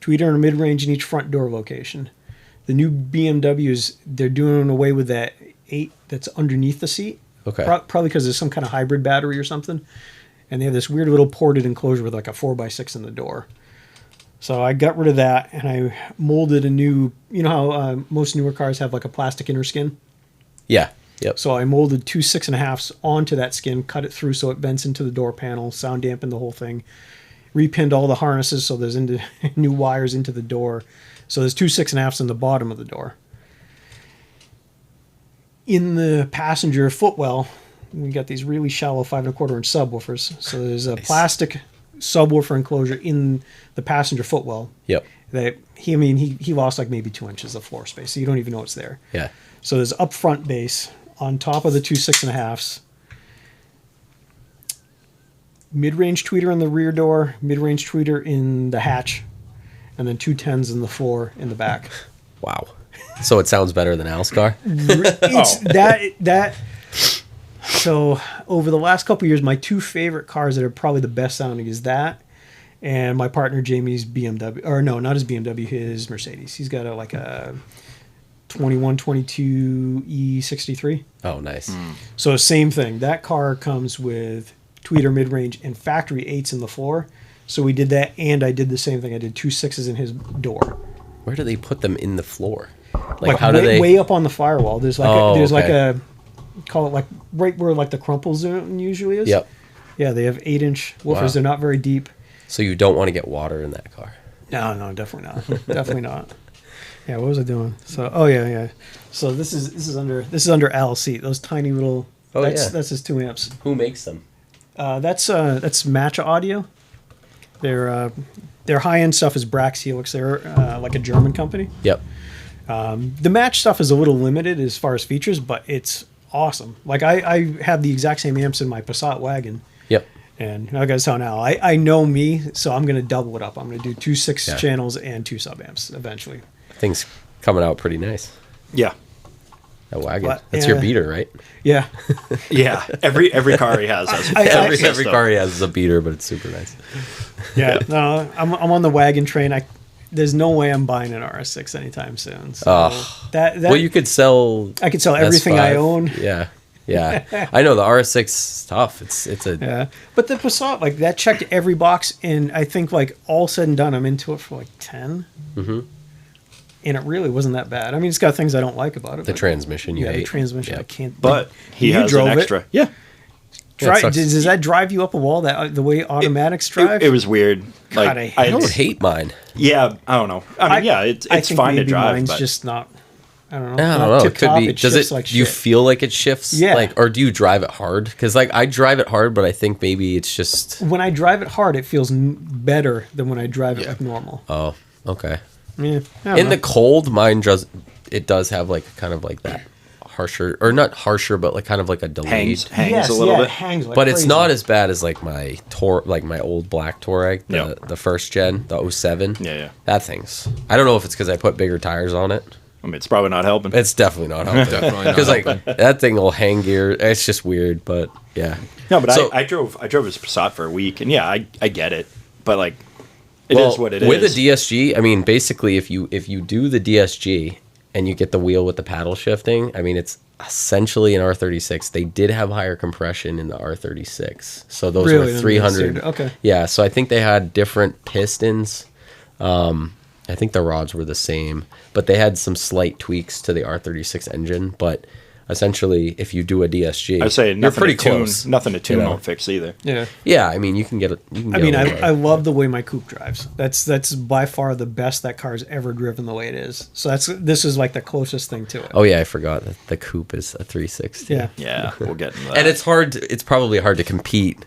tweeter and a mid-range in each front door location. The new BMWs, they're doing away with that 8 that's underneath the seat. Okay. Probably because there's some kind of hybrid battery or something. And they have this weird little ported enclosure with like a 4x6 in the door. So I got rid of that, and I molded a new, you know how most newer cars have like a plastic inner skin? Yeah. Yep. So I molded 2 6.5s onto that skin, cut it through so it vents into the door panel, sound dampened the whole thing, repinned all the harnesses so there's new wires into the door. So there's 2 6.5s in the bottom of the door. In the passenger footwell, we got these really shallow 5 1/4 inch subwoofers. So there's a plastic subwoofer enclosure in the passenger footwell. Yep. That he lost like maybe 2 inches of floor space, so you don't even know it's there. Yeah. So there's up front base on top of the 2 6.5s. Mid-range tweeter in the rear door, mid-range tweeter in the hatch, and then 2 10s in the floor in the back. Wow. So it sounds better than Al's car? It's that. So over the last couple of years, my 2 favorite cars that are probably the best sounding is that, and my partner Jamie's BMW, or no, not his BMW, his Mercedes. He's got like a 2122 E63. Oh, nice. So same thing. That car comes with tweeter mid-range and factory 8s in the floor. So we did that, and I did the same thing. I did 2 6s in his door. Where do they put them in the floor? Like how do they? way up on the firewall. There's like okay. a call it like right where like the crumple zone usually is. Yep. Yeah, they have 8-inch woofers. Wow. They're not very deep. So you don't want to get water in that car. No, definitely not. Definitely not. Yeah, what was I doing? So, oh yeah. So this is under Al's seat. Those tiny little. Oh, yeah. That's his 2 amps. Who makes them? That's Matcha Audio. Their high end stuff is Brax Helix. They're like a German company. Yep. The Match stuff is a little limited as far as features, but it's awesome. Like I have the exact same amps in my Passat wagon. Yep. And like I was telling Al, I know me, so I'm going to double it up. I'm going to do 2 6 Yeah. channels and 2 sub amps eventually. Things coming out pretty nice. Yeah. That wagon. But, That's your yeah. beater, right? Yeah. Yeah. Every car he has. Every car he has is a beater, but it's super nice. Yeah. No, I'm on the wagon train. There's no way I'm buying an RS6 anytime soon. So that Well, you could sell. I could sell everything I S5. own. Yeah, yeah. I know the RS6 is tough. It's a Yeah. But the Passat, like that checked every box, and I think like all said and done, I'm into it for like 10. Mm-hmm. And it really wasn't that bad. I mean, it's got things I don't like about it. the but- transmission. You Yeah, the hate. transmission. Yeah. I can't. But he you has drove an it. extra. Yeah. Yeah, it sucks. Does that drive you up a wall? That the way automatics drive? It was weird. God, Like I don't hate mine. Yeah, I don't know. I mean, yeah, it's I think fine to maybe drive, Mine's but just not. I don't know. I not don't know. It could tip-top. be. Does shifts it? Like Do you shit. feel like it shifts? Yeah. Like, or do you drive it hard? Because like I drive it hard, but I think maybe it's just. When I drive it hard, it feels better than when I drive it like normal. Oh, okay. Yeah, I don't In know. the cold, mine does. It does have like kind of like that harsher, or not harsher, but like kind of like a delayed. hangs Yes, a little yeah, bit. It hangs like But it's crazy. not as bad as like my like my old black Touareg, Yeah. the first gen, the 07. Yeah, yeah. That thing's. I don't know if it's because I put bigger tires on it. I mean, it's probably not helping. It's definitely not helping. Definitely not Because like that thing will hang gear. It's just weird, but yeah. No, but So- I drove his Passat for a week, and yeah, I get it, but like, it is what it is. With a DSG, I mean, basically, if you do the DSG and you get the wheel with the paddle shifting, I mean, it's essentially an R36. They did have higher compression in the R36, so those Really? were 300. Than the okay. Yeah, so I think they had different pistons. I think the rods were the same, but they had some slight tweaks to the R36 engine. But essentially, if you do a DSG, I say you're nothing pretty to tune, close. nothing to tune you know? won't fix either. Yeah. Yeah, I mean, you can get it. I mean, I love the way my coupe drives. That's by far the best that car's ever driven the way it is. So this is like the closest thing to it. Oh yeah, I forgot that the coupe is a 360. Yeah. Yeah, we'll get into that. And it's hard. It's probably hard to compete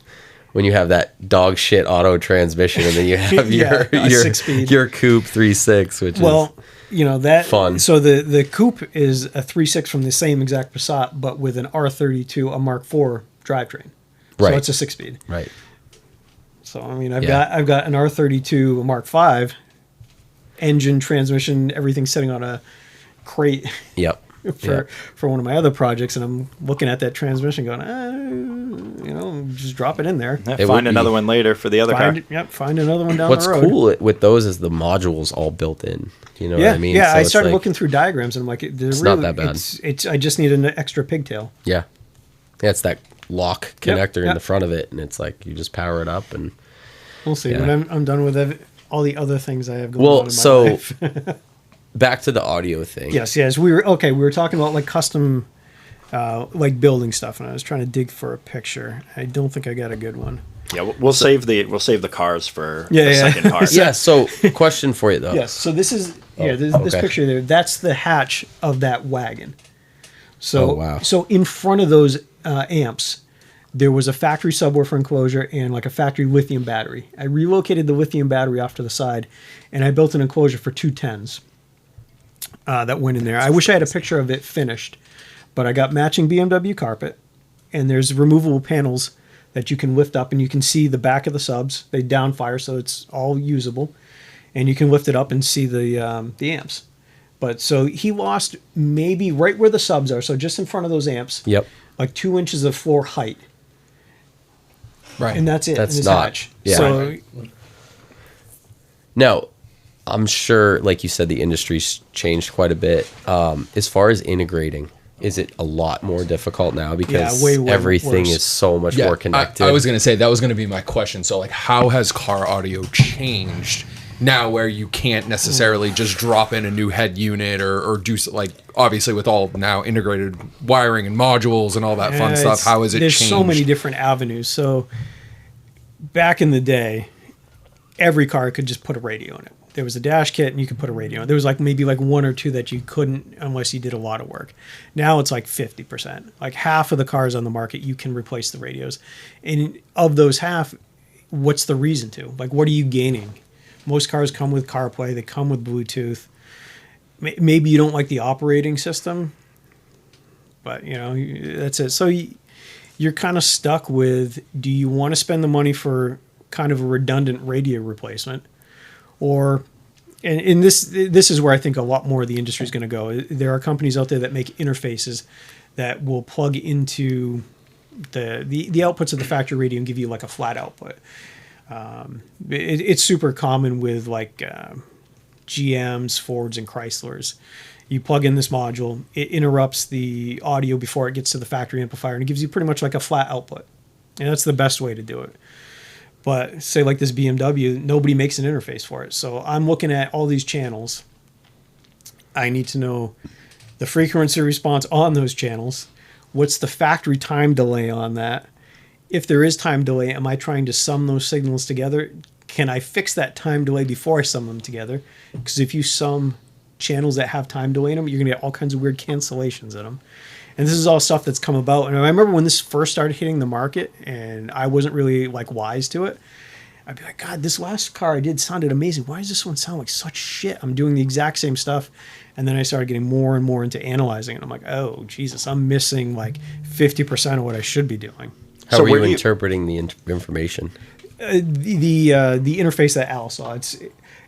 when you have that dog shit auto transmission, and then you have Yeah, a your 6-speed. your coupe 3.6, which Well, you know that Fun. So the coupe is a 3.6 from the same exact Passat, but with an R32, a Mark IV drivetrain. So Right. it's a 6-speed. is right. So I mean, I've Yeah. got an R32, a Mark V, engine, transmission, everything sitting on a crate Yep. for one of my other projects, and I'm looking at that transmission, going, just drop it in there. Yeah, It find would another be- one later for the other car. Find another one down What's the road. cool with those is the modules all built in. You know Yeah, what I mean? yeah. So I it's started like- looking through diagrams, and I'm like, It's not that bad. It's I just need an extra pigtail. Yeah. Yeah, it's that lock connector in yep. the front of it, and it's like you just power it up and. We'll see. Yeah. When I'm done with all the other things I have going Well, on in my so life. back to the audio thing. yes. We were talking about like custom, like building stuff, and I was trying to dig for a picture. I don't think I got a good one. Yeah, we'll save the cars for Yeah, the yeah. second car. Yeah. So, question for you though. Yes. So this is this okay. picture there. That's the hatch of that wagon. So Oh, wow. So in front of those amps, there was a factory subwoofer enclosure and like a factory lithium battery. I relocated the lithium battery off to the side, and I built an enclosure for 210s that went in there. I wish I had a picture of it finished, but I got matching BMW carpet, and there's removable panels that you can lift up, and you can see the back of the subs. They downfire, so it's all usable, and you can lift it up and see the amps. But so he lost maybe right where the subs are, so just in front of those amps. Yep. Like 2 inches of floor height. Right. And that's it. That's in his not- hatch. yeah. So Now, I'm sure, like you said, the industry's changed quite a bit. As far as integrating, is it a lot more difficult now because way everything worse. is so much more connected? I was going to say that was going to be my question. So, like, how has car audio changed now, where you can't necessarily just drop in a new head unit or do like obviously with all now integrated wiring and modules and all that fun stuff? How has it there's changed? so many different avenues. So back in the day, every car could just put a radio in it. There was a dash kit and you could put a radio in it. There was like maybe like one or two that you couldn't unless you did a lot of work. Now it's like 50%. Like half of the cars on the market, you can replace the radios. And of those half, what's the reason to? Like, what are you gaining? Most cars come with CarPlay. They come with Bluetooth. Maybe you don't like the operating system, but, that's it. So you're kind of stuck with, do you want to spend the money for kind of a redundant radio replacement, or and this is where I think a lot more of the industry is going to go. There are companies out there that make interfaces that will plug into the outputs of the factory radio and give you like a flat output. It's super common with like GMs, Fords, and Chryslers. You plug in this module, it interrupts the audio before it gets to the factory amplifier, and it gives you pretty much like a flat output. And that's the best way to do it. But say like this BMW, nobody makes an interface for it. So I'm looking at all these channels. I need to know the frequency response on those channels. What's the factory time delay on that? If there is time delay, am I trying to sum those signals together? Can I fix that time delay before I sum them together? Because if you sum channels that have time delay in them, you're going to get all kinds of weird cancellations in them. And this is all stuff that's come about. And I remember when this first started hitting the market and I wasn't really like wise to it. I'd be like, God, this last car I did sounded amazing. Why does this one sound like such shit? I'm doing the exact same stuff. And then I started getting more and more into analyzing it. I'm like, oh, Jesus, I'm missing like 50% of what I should be doing. How are you interpreting the information? The interface that Al saw. It's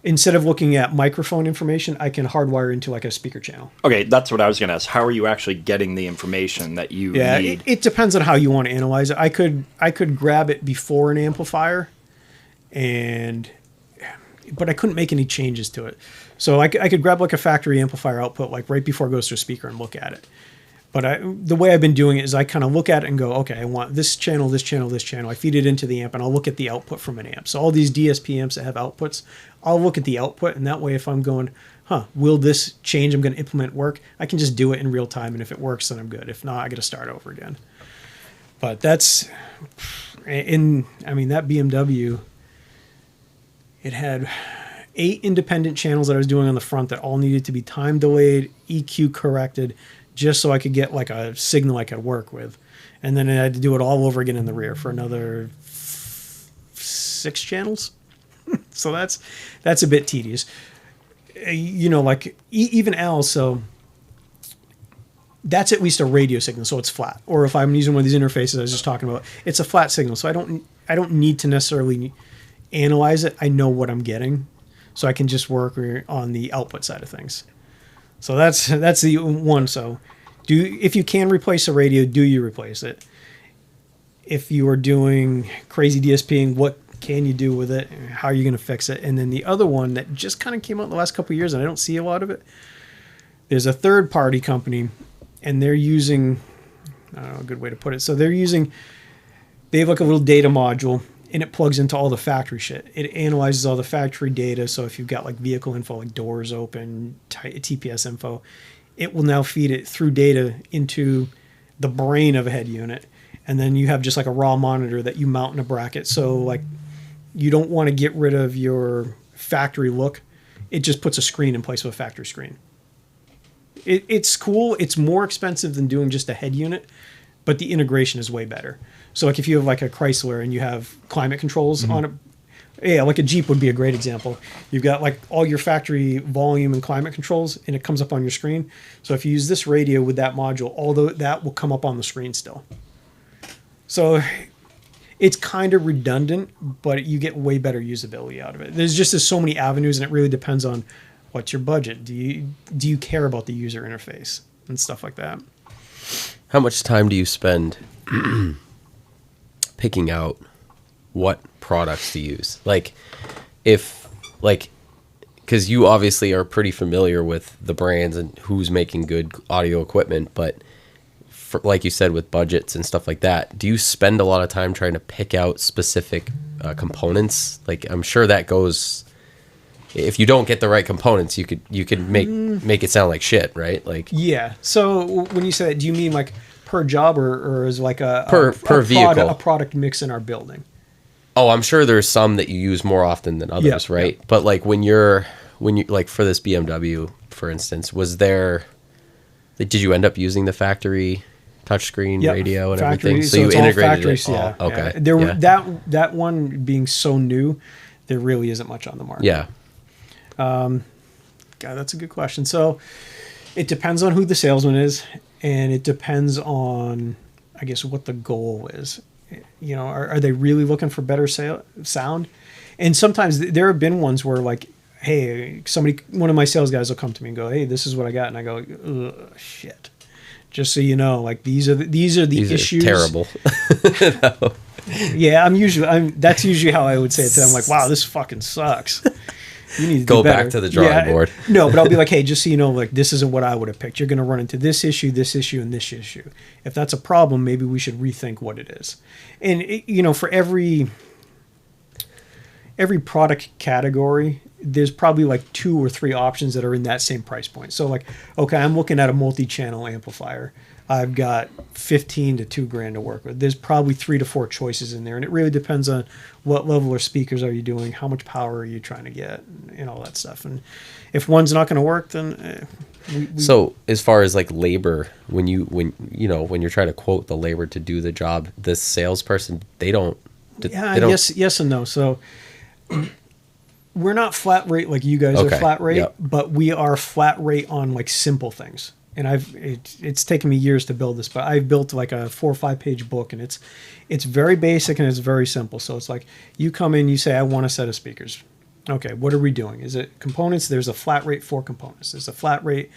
instead of looking at microphone information, I can hardwire into like a speaker channel. Okay, that's what I was going to ask. How are you actually getting the information that you need? It depends on how you want to analyze it. I could grab it before an amplifier, but I couldn't make any changes to it. So I could grab like a factory amplifier output like right before it goes to a speaker and look at it. But the way I've been doing it is I kind of look at it and go, okay, I want this channel, this channel, this channel. I feed it into the amp and I'll look at the output from an amp. So all these DSP amps that have outputs, I'll look at the output, and that way if I'm going, will this change I'm going to implement work? I can just do it in real time, and if it works, then I'm good. If not, I got to start over again. But that BMW, it had 8 independent channels that I was doing on the front that all needed to be time delayed, EQ corrected, just so I could get like a signal I could work with. And then I had to do it all over again in the rear for another 6 channels. So that's a bit tedious. Like even Al, so that's at least a radio signal, so it's flat. Or if I'm using one of these interfaces I was just talking about, it's a flat signal. So I don't need to necessarily analyze it. I know what I'm getting. So I can just work on the output side of things. So that's the one. So if you can replace a radio, do you replace it? If you are doing crazy DSPing, what can you do with it? How are you going to fix it? And then the other one that just kind of came out in the last couple of years, and I don't see a lot of it, there's a third-party company, and they're using, I don't know a good way to put it. So they have like a little data module, and it plugs into all the factory shit. It analyzes all the factory data. So if you've got like vehicle info, like doors open, TPS info, it will now feed it through data into the brain of a head unit. And then you have just like a raw monitor that you mount in a bracket. So like you don't want to get rid of your factory look. It just puts a screen in place of a factory screen. It's cool. It's more expensive than doing just a head unit, but the integration is way better. So like if you have like a Chrysler and you have climate controls on it, yeah, like a Jeep would be a great example. You've got like all your factory volume and climate controls, and it comes up on your screen. So if you use this radio with that module, although that will come up on the screen still. So it's kind of redundant, but you get way better usability out of it. There's so many avenues, and it really depends on what's your budget. Do you care about the user interface and stuff like that? How much time do you spend picking out what products to use? Because you obviously are pretty familiar with the brands and who's making good audio equipment, but like you said, with budgets and stuff like that, do you spend a lot of time trying to pick out specific components? Like, I'm sure that goes, if you don't get the right components, you could make it sound like shit, right? Like, yeah. So when you say that, do you mean like per job or is like a vehicle, a product mix in our building? Oh, I'm sure there's some that you use more often than others, right? Yeah. But like when you like for this BMW, for instance, did you end up using the factory touchscreen radio and everything? So you integrated it all. Yeah. Okay. That one being so new, there really isn't much on the market. Yeah. God, that's a good question. So it depends on who the salesman is, and it depends on, I guess, what the goal is. You know, are they really looking for better sound? And sometimes there have been ones where, like, hey, one of my sales guys will come to me and go, hey, this is what I got. And I go, ugh, shit. Just so you know, like, these are the issues. Are terrible. No. Yeah, that's usually how I would say it to them. Like, wow, this fucking sucks. You need to go do better. back to the drawing board. No, but I'll be like, hey, just so you know, like, this isn't what I would have picked. You're going to run into this issue, and this issue. If that's a problem, maybe we should rethink what it is. And you know, for every product category, there's probably like 2 or 3 options that are in that same price point. So like, okay, I'm looking at a multi-channel amplifier. I've got 15 to $2,000 to work with. There's probably 3 to 4 choices in there, and it really depends on what level of speakers are you doing, how much power are you trying to get, and all that stuff. And if one's not going to work, then so as far as like labor, when you're trying to quote the labor to do the job, the salesperson, yes and no. So we're not flat rate like you guys are flat rate, yep. but we are flat rate on like simple things. And it's taken me years to build this, but I've built like a 4 or 5 page book, and it's very basic and it's very simple. So it's like, you come in, you say, I want a set of speakers. Okay, what are we doing? Is it components? There's a flat rate for components. There's a flat rate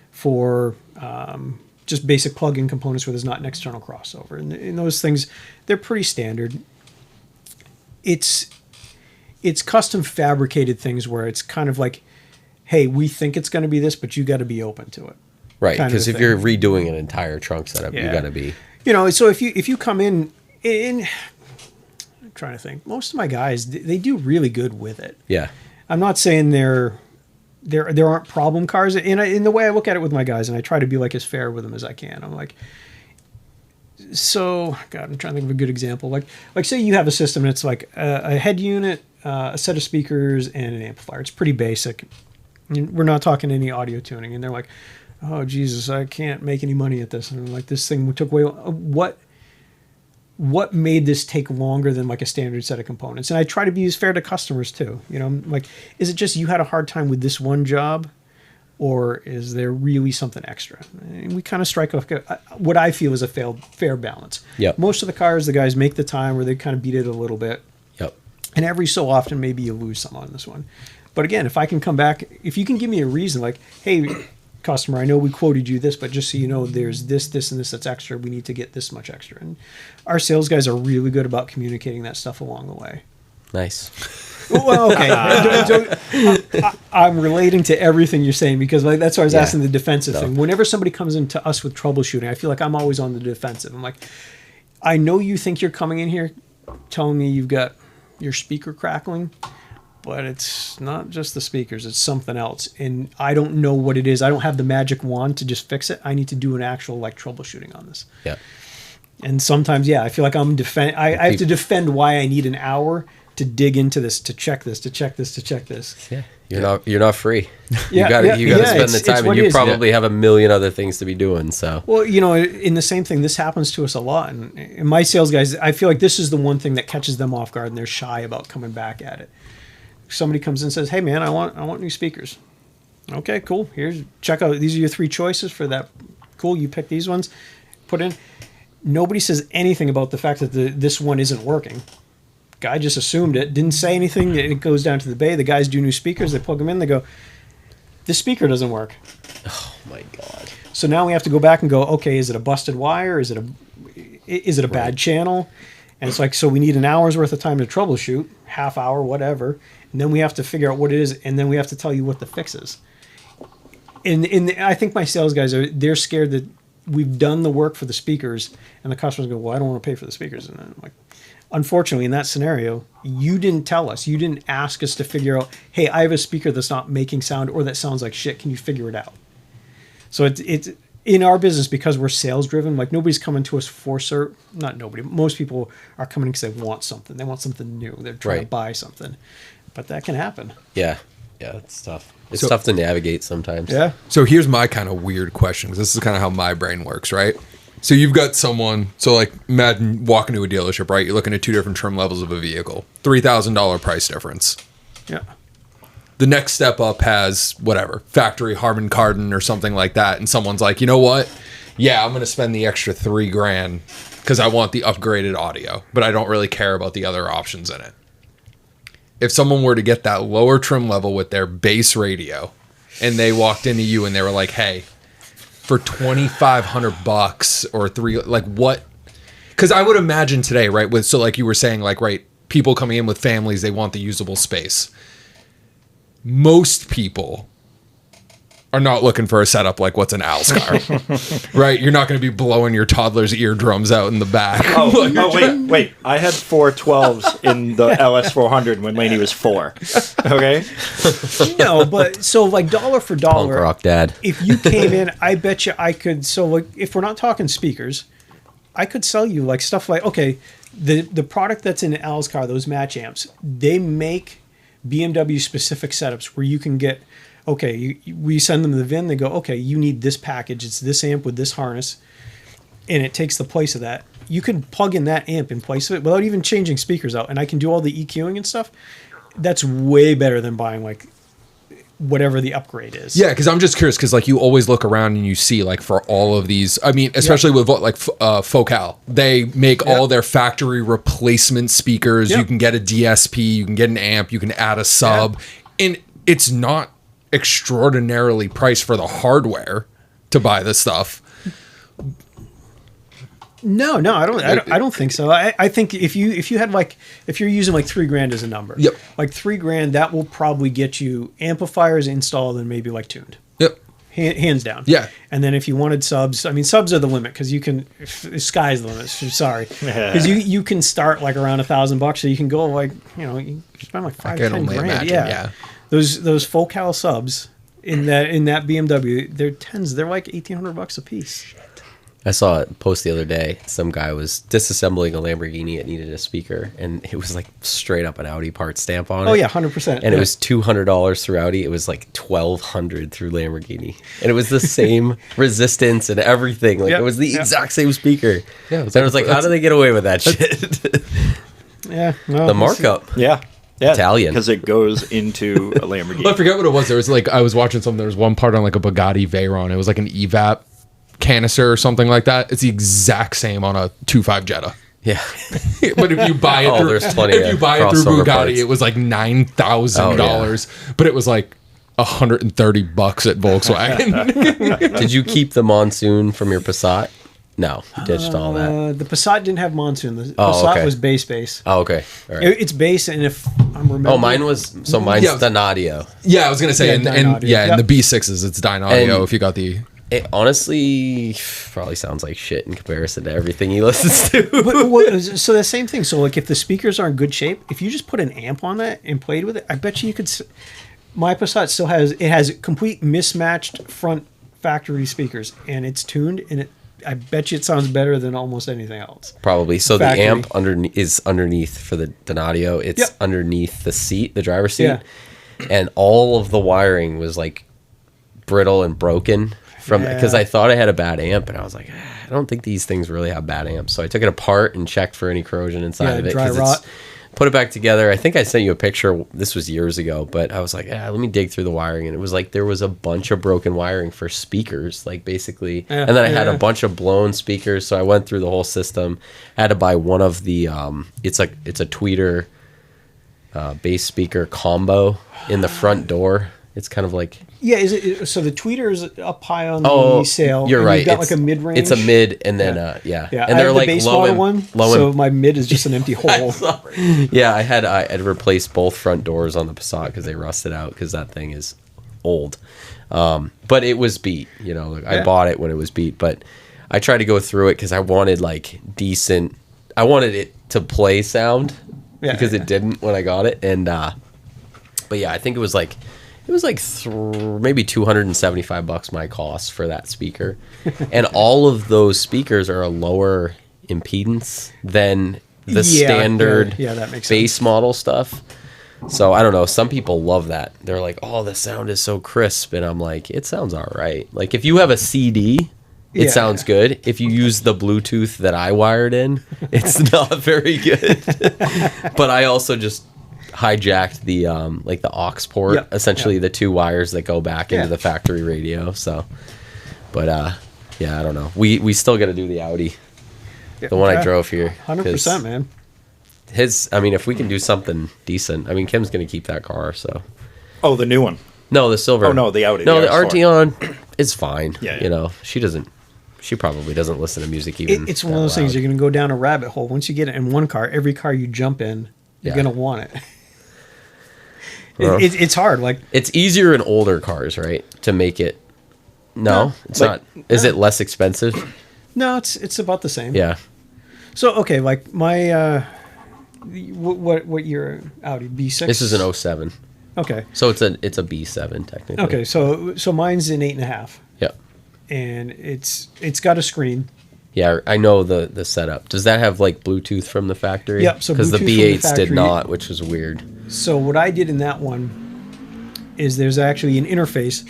for just basic plug-in components where there's not an external crossover. And those things, they're pretty standard. It's custom fabricated things where it's kind of like, hey, we think it's going to be this, but you got to be open to it. Right, because if you're redoing an entire trunk setup, you got to be... You know, so if you come in... I'm trying to think. Most of my guys, they do really good with it. Yeah. I'm not saying there aren't problem cars. And in the way I look at it with my guys, and I try to be like as fair with them as I can. I'm like... So, God, I'm trying to think of a good example. Like say you have a system and it's like a head unit, a set of speakers, and an amplifier. It's pretty basic. And we're not talking any audio tuning. And they're like... Oh Jesus! I can't make any money at this. And like, this thing took way. What made this take longer than like a standard set of components? And I try to be as fair to customers too. You know, like, is it just you had a hard time with this one job, or is there really something extra? And we kind of strike what I feel is a fair balance. Yep. Most of the cars, the guys make the time where they kind of beat it a little bit. Yep. And every so often, maybe you lose some on this one. But again, if I can come back, if you can give me a reason, like, hey, customer, I know we quoted you this, but just so you know, there's this, and this that's extra. We need to get this much extra. And our sales guys are really good about communicating that stuff along the way. Nice. Well, okay. I'm relating to everything you're saying because like that's why I was asking the defensive thing. Whenever somebody comes into us with troubleshooting, I feel like I'm always on the defensive. I'm like, I know you think you're coming in here telling me you've got your speaker crackling, but it's not just the speakers, it's something else. And I don't know what it is. I don't have the magic wand to just fix it. I need to do an actual like troubleshooting on this. Yeah. And sometimes, I feel like I have to defend why I need an hour to dig into this, to check this. Yeah. You're not free. You Yeah, gotta spend the time, and you probably have a million other things to be doing. So well, you know, in the same thing, this happens to us a lot. And my sales guys, I feel like this is the one thing that catches them off guard, and they're shy about coming back at it. Somebody comes in and says, "Hey, man, I want new speakers." Okay, cool. Check out. These are your 3 choices for that. Cool. You pick these ones. Put in. Nobody says anything about the fact that this one isn't working. Guy just assumed it. Didn't say anything. It goes down to the bay. The guys do new speakers. They plug them in. They go, "This speaker doesn't work." Oh my God. So now we have to go back and go, okay, is it a busted wire? Is it a bad channel? And it's like, so we need an hour's worth of time to troubleshoot, half hour, whatever. And then we have to figure out what it is. And then we have to tell you what the fix is. And I think my sales guys they're scared that we've done the work for the speakers and the customers go, well, I don't want to pay for the speakers. And I'm like, unfortunately, in that scenario, you didn't tell us. You didn't ask us to figure out, hey, I have a speaker that's not making sound or that sounds like shit. Can you figure it out? So it's in our business, because we're sales driven, like nobody's coming to us not nobody. Most people are coming because they want something. They want something new. They're trying to buy something. But that can happen. Yeah. Yeah, it's tough. It's tough to navigate sometimes. Yeah. So here's my kind of weird question, because this is kind of how my brain works, right? So you've got someone, so like imagine walking to a dealership, right? You're looking at 2 different trim levels of a vehicle, $3,000 price difference. Yeah. The next step up has whatever, factory Harman Kardon or something like that. And someone's like, you know what? yeah, I'm going to spend the extra $3,000 because I want the upgraded audio, but I don't really care about the other options in it. If someone were to get that lower trim level with their base radio and they walked into you and they were like, hey, for $2,500 or like what? Because I would imagine today, right? So like you were saying, like, right, people coming in with families, they want the usable space. Most people are not looking for a setup like what's in Al's car, right? You're not going to be blowing your toddler's eardrums out in the back. Wait. I had 412s in the LS400 when Laney was 4. Okay? No, but so like dollar for dollar. Punk rock dad. If you came in, I bet you I could. So like, if we're not talking speakers, I could sell you like stuff like, okay, the product that's in Al's car, those match amps, they make BMW specific setups where you can get, okay, we send them the VIN, they go, okay, you need this package, it's this amp with this harness, and it takes the place of that. You can plug in that amp in place of it without even changing speakers out, and I can do all the EQing and stuff. That's way better than buying like whatever the upgrade is. Yeah, because I'm just curious, because like you always look around and you see like for all of these, I mean, especially with like Focal, they make all their factory replacement speakers. You can get a DSP, you can get an amp, you can add a sub, and it's not extraordinarily priced for the hardware to buy this stuff. No, I don't think so. I think if you had like, if you're using like $3,000 as a number, like $3,000, that will probably get you amplifiers installed and maybe like tuned. Yep. Hands down. Yeah. And then if you wanted subs, I mean, subs are the limit because you can, sky's the limit. Sorry. Because you can start like around $1,000, so you can go like, you spend like $5,000-10,000. Yeah. Those Focal subs in that BMW, they're like $1,800 a piece. I saw a post the other day. Some guy was disassembling a Lamborghini. It needed a speaker, and it was like straight up an Audi part stamp on it. Oh yeah, 100%. And it was $200 through Audi. It was like $1,200 through Lamborghini, and it was the same resistance and everything. Like it was the exact same speaker. Yeah, and I was like, how do they get away with that shit? Yeah, well, the markup. Yeah, Italian, because it goes into a Lamborghini. Well, I forget what it was. There was like I was watching something. There was one part on like a Bugatti Veyron. It was like an evap canister or something like that. It's the exact same on a 2.5 Jetta. Yeah. But if you buy it through, Bugatti, parts. it was like $9,000, but it was like $130 at Volkswagen. Did you keep the monsoon from your Passat? No, you ditched all that. The Passat didn't have monsoon. The Passat was base. Oh, okay. All right. It's base, and if I'm remembering... mine's Dynadio. Yeah, I was going to say, Yeah, and in the B6s, it's Dynadio if you got the... It honestly probably sounds like shit in comparison to everything he listens to. So the same thing. So like if the speakers are in good shape, if you just put an amp on that and played with it, I bet you could... My Passat still has complete mismatched front factory speakers, and it's tuned, and I bet you it sounds better than almost anything else. Probably. So Factory. the amp is underneath for the Donadio. It's underneath the seat, the driver's seat. Yeah. And all of the wiring was like brittle and broken because I thought I had a bad amp, and I was like, I don't think these things really have bad amps. So I took it apart and checked for any corrosion inside of it. Dry rot. Put it back together. I think I sent you a picture. This was years ago, but I was like, let me dig through the wiring. And it was like there was a bunch of broken wiring for speakers, like basically. And then I had a bunch of blown speakers. So I went through the whole system. I had to buy one of the, it's a tweeter bass speaker combo in the front door. It's kind of like... Yeah, so the tweeter is up high on the sail. You're right. You've got like a mid-range. It's a mid, and then, And they're like the low one, so my mid is just an empty hole. Yeah, I had replaced both front doors on the Passat because they rusted out because that thing is old. But it was beat, I bought it when it was beat, but I tried to go through it because I wanted like decent... I wanted it to play sound because it didn't when I got it. And but yeah, I think it was like maybe $275 my cost for that speaker. And all of those speakers are a lower impedance than the standard that makes bass sense. model stuff. So I don't know. Some people love that. They're like, oh, the sound is so crisp. And I'm like, it sounds all right. Like if you have a CD, it sounds good. If you use the Bluetooth that I wired in, it's not very good. But I also just hijacked the like the aux port, essentially the two wires that go back into the factory radio. So, but Yeah, I don't know. We still got to do the Audi, the one I drove here. 100%, man. I mean, if we can do something decent, I mean, Kim's gonna keep that car. So. Oh, the new one. No, the silver. Oh no, the Audi. No, the RS4. Arteon is fine. Yeah. You know, she probably doesn't listen to music even. It's one of those things, you're going to go down a rabbit hole. Once you get it in one car, every car you jump in, you're Yeah. going to want it. Well, It's hard. Like, it's easier in older cars, right? To make it. No, it's like- not. Is it less expensive? no, it's about the same. Yeah. So, okay, like my, what year Audi? B6? This is an 07. Okay. So it's a B7 technically. Okay, so mine's an 8.5, Yeah. and it's got a screen. Yeah, I know the setup. Does that have like Bluetooth from the factory? Yep, so because the Bluetooth from the B8s did factory. not, which was weird. So what I did in that one is there's actually an interface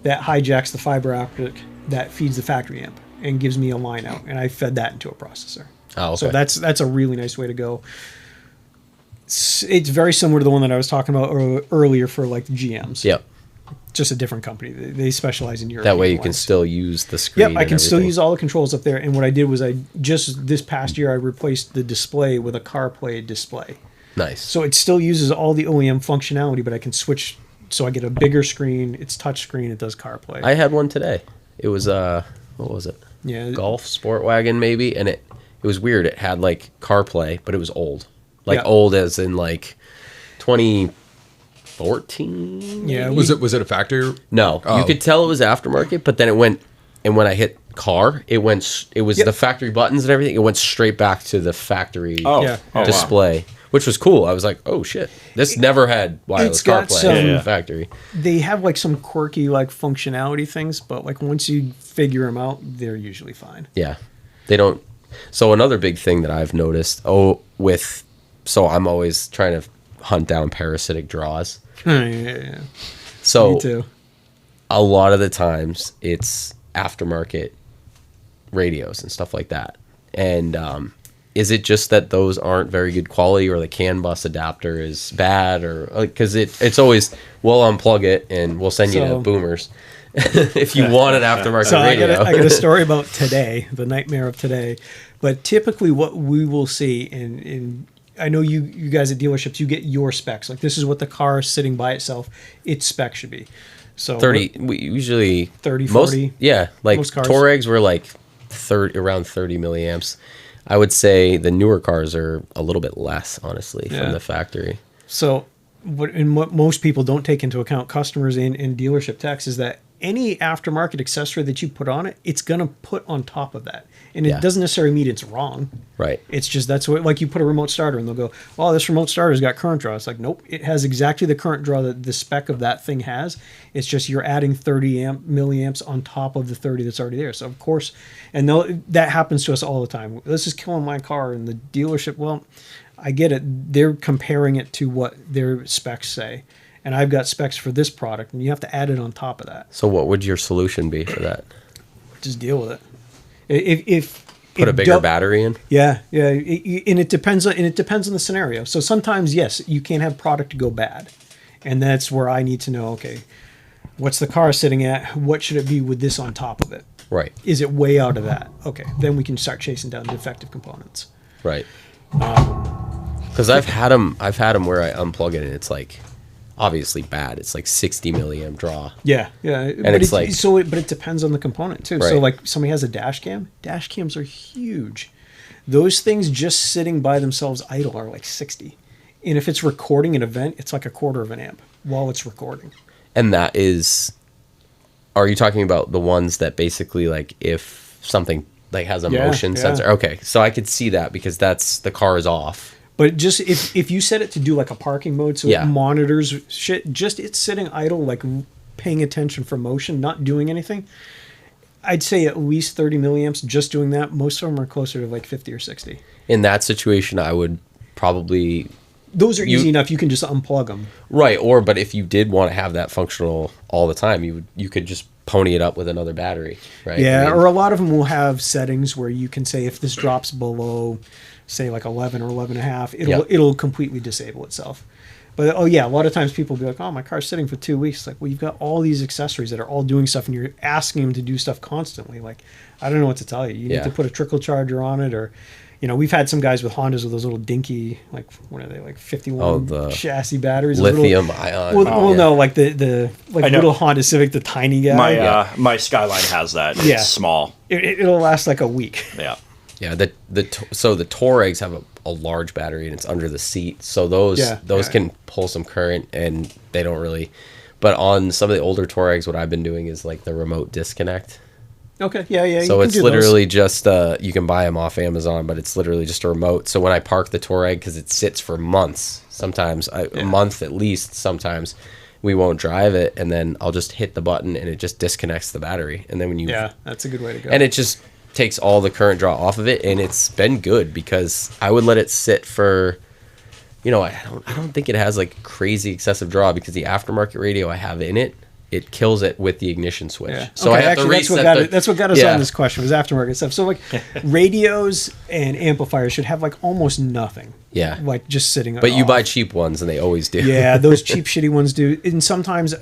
that hijacks the fiber optic that feeds the factory amp and gives me a line out, and I fed that into a processor. Oh, okay. So that's a really nice way to go. It's very similar to the one that I was talking about earlier for like the GMs. Yep. Just a different company. They specialize in Europe. That way you can still use the screen. Yep, I and can still everything. use all the controls up there. And what I did was this past year I replaced the display with a CarPlay display. Nice. So it still uses all the OEM functionality, but I can switch. So I get a bigger screen. It's touch screen. It does CarPlay. I had one today. It was what was it? Yeah. Golf Sport Wagon maybe, and it was weird. It had like CarPlay, but it was old. Like Yeah. old as in like 2014. Yeah. Was it a factory? No, Oh. you could tell it was aftermarket, but then it went, and when I hit car, it was Yep. the factory buttons and everything. It went straight back to the factory Oh, Yeah. oh, wow. display, which was cool. I was like, oh shit, this never had wireless It's got CarPlay some- in Yeah. the factory. They have like some quirky like functionality things, but like once you figure them out, they're usually fine. Yeah, they don't. So another big thing that I've noticed, so I'm always trying to hunt down parasitic draws. Yeah. So Me too. a lot of the times it's aftermarket radios and stuff like that. And is it just that those aren't very good quality, or the CAN bus adapter is bad, or because it's always we'll unplug it and we'll send you to So- Boomers if you want an aftermarket So I radio. got a story about today, the nightmare of today. But typically, what we will see, and I know you guys at dealerships, you get your specs. Like this is what the car sitting by itself, its spec should be. So 30, we usually 30, most, 40? yeah, like Most cars? Touaregs were like around 30 milliamps. I would say the newer cars are a little bit less, honestly, Yeah. from the factory. So, what most people don't take into account, customers in dealership techs, is that any aftermarket accessory that you put on it, it's going to put on top of that. And Yeah. it doesn't necessarily mean it's wrong. Right. It's just that's what, like you put a remote starter and they'll go, oh, this remote starter's got current draw. It's like, nope, it has exactly the current draw that the spec of that thing has. It's just you're adding 30 milliamps on top of the 30 that's already there. So, of course, and that happens to us all the time. This is killing my car. And the dealership, well, I get it. They're comparing it to what their specs say. And I've got specs for this product, and you have to add it on top of that. So what would your solution be for that? Just deal with it. If Put a bigger battery in? Yeah, yeah, and it depends on the scenario. So sometimes, yes, you can't have product go bad, and that's where I need to know. Okay, what's the car sitting at? What should it be with this on top of it? Right. Is it way out of that? Okay, then we can start chasing down defective components. Right. Because I've had them where I unplug it and it's like obviously bad. It's like 60 milliamp draw. Yeah, yeah, and it's like- but it depends on the component too. So Right. like somebody has a dash cam. Dash cams are huge. Those things just sitting by themselves idle are like 60. And if it's recording an event, it's like a quarter of an amp while it's recording. And that is, are you talking about the ones that basically like if something like has a Yeah, motion yeah. sensor? Okay, so I could see that because that's the car is off. But just if you set it to do like a parking mode, so Yeah. it monitors shit, just it's sitting idle, like paying attention for motion, not doing anything, I'd say at least 30 milliamps just doing that. Most of them are closer to like 50 or 60. In that situation, I would probably Those are easy enough. You can just unplug them. right. But if you did want to have that functional all the time, you could just pony it up with another battery, right? Yeah, I mean, or a lot of them will have settings where you can say if this drops below, say like 11 or 11 and a half, it'll completely disable itself. But oh yeah, a lot of times people be like, "Oh, my car's sitting for 2 weeks." Like, well, you've got all these accessories that are all doing stuff, and you're asking them to do stuff constantly. Like, I don't know what to tell you. You need to put a trickle charger on it, or we've had some guys with Hondas with those little dinky, like, what are they, like 51 chassis batteries, lithium ion. No, like the little Honda Civic, the tiny guy. My Skyline has that. It's small. It'll last like a week. Yeah. Yeah, so the Touaregs have a large battery and it's under the seat, so those can pull some current, and they don't really. But on some of the older Touaregs, what I've been doing is like the remote disconnect. Okay, yeah. So it's literally just you can buy them off Amazon, but it's literally just a remote. So when I park the Touareg, because it sits for months, sometimes a month at least, sometimes we won't drive it, and then I'll just hit the button and it just disconnects the battery, and then when you that's a good way to go. And it just takes all the current draw off of it, and it's been good because I would let it sit for, I don't think it has like crazy excessive draw, because the aftermarket radio I have in it kills it with the ignition switch. Yeah. So I have to reset that's what got us on this question, was aftermarket stuff. So like radios and amplifiers should have like almost nothing. Yeah. Like just sitting. But you buy cheap ones, and they always do. Yeah, those cheap shitty ones do. And sometimes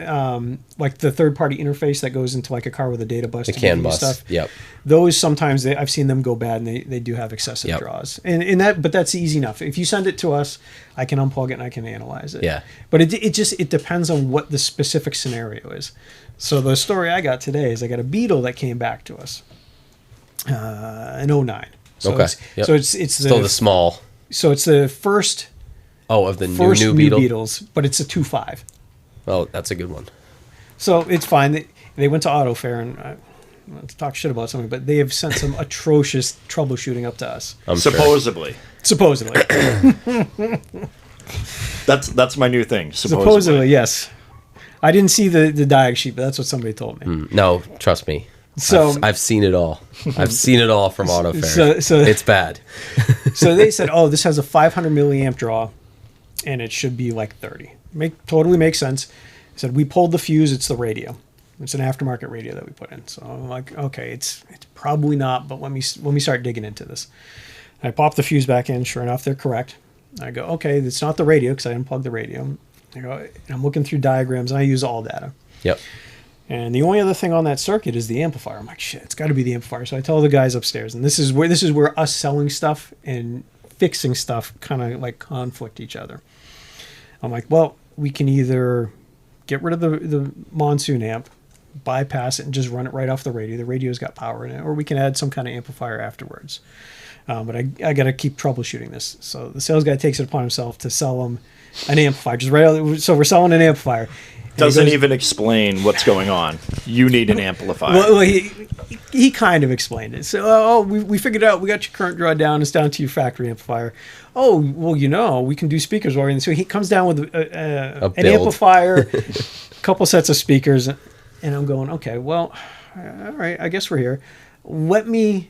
like the third party interface that goes into like a car with a data bus, the CAN bus stuff. Yep. Those sometimes I've seen them go bad, and they do have excessive draws. But that's easy enough. If you send it to us, I can unplug it and I can analyze it. Yeah. But it depends on what the specific scenario is. So the story I got today is I got a Beetle that came back to us in 09. So okay. It's still the small. So it's the first of the new Beetle? Beetles, but it's a 2.5. Oh, that's a good one. So it's fine. They went to Auto Fair, and I want to talk shit about something, but they have sent some atrocious troubleshooting up to us. Supposedly. That's my new thing. Supposedly, yes. I didn't see the diag sheet, but that's what somebody told me. No, trust me. So I've seen it all. I've seen it all from Auto Fair. So it's bad. So they said, "Oh, this has a 500 milliamp draw, and it should be like 30." Totally makes sense. They said we pulled the fuse. It's the radio. It's an aftermarket radio that we put in. So I'm like, okay, it's probably not. But let me start digging into this. I pop the fuse back in. Sure enough, they're correct. I go, okay, it's not the radio because I unplugged the radio. I go, and I'm looking through diagrams, and I use all data. Yep. And the only other thing on that circuit is the amplifier. I'm like, shit, it's got to be the amplifier. So I tell the guys upstairs, and this is where us selling stuff and fixing stuff kind of like conflict each other. I'm like, well, we can either get rid of the monsoon amp, bypass it, and just run it right off the radio. The radio's got power in it, or we can add some kind of amplifier afterwards. But I got to keep troubleshooting this. So the sales guy takes it upon himself to sell them an amplifier. So we're selling an amplifier. Doesn't even explain what's going on. You need an amplifier. Well, he kind of explained it. So, we figured out, we got your current draw down. It's down to your factory amplifier. Oh, well, we can do speakers. So he comes down with an amplifier, a couple sets of speakers, and I'm going, okay, well, all right, I guess we're here. Let me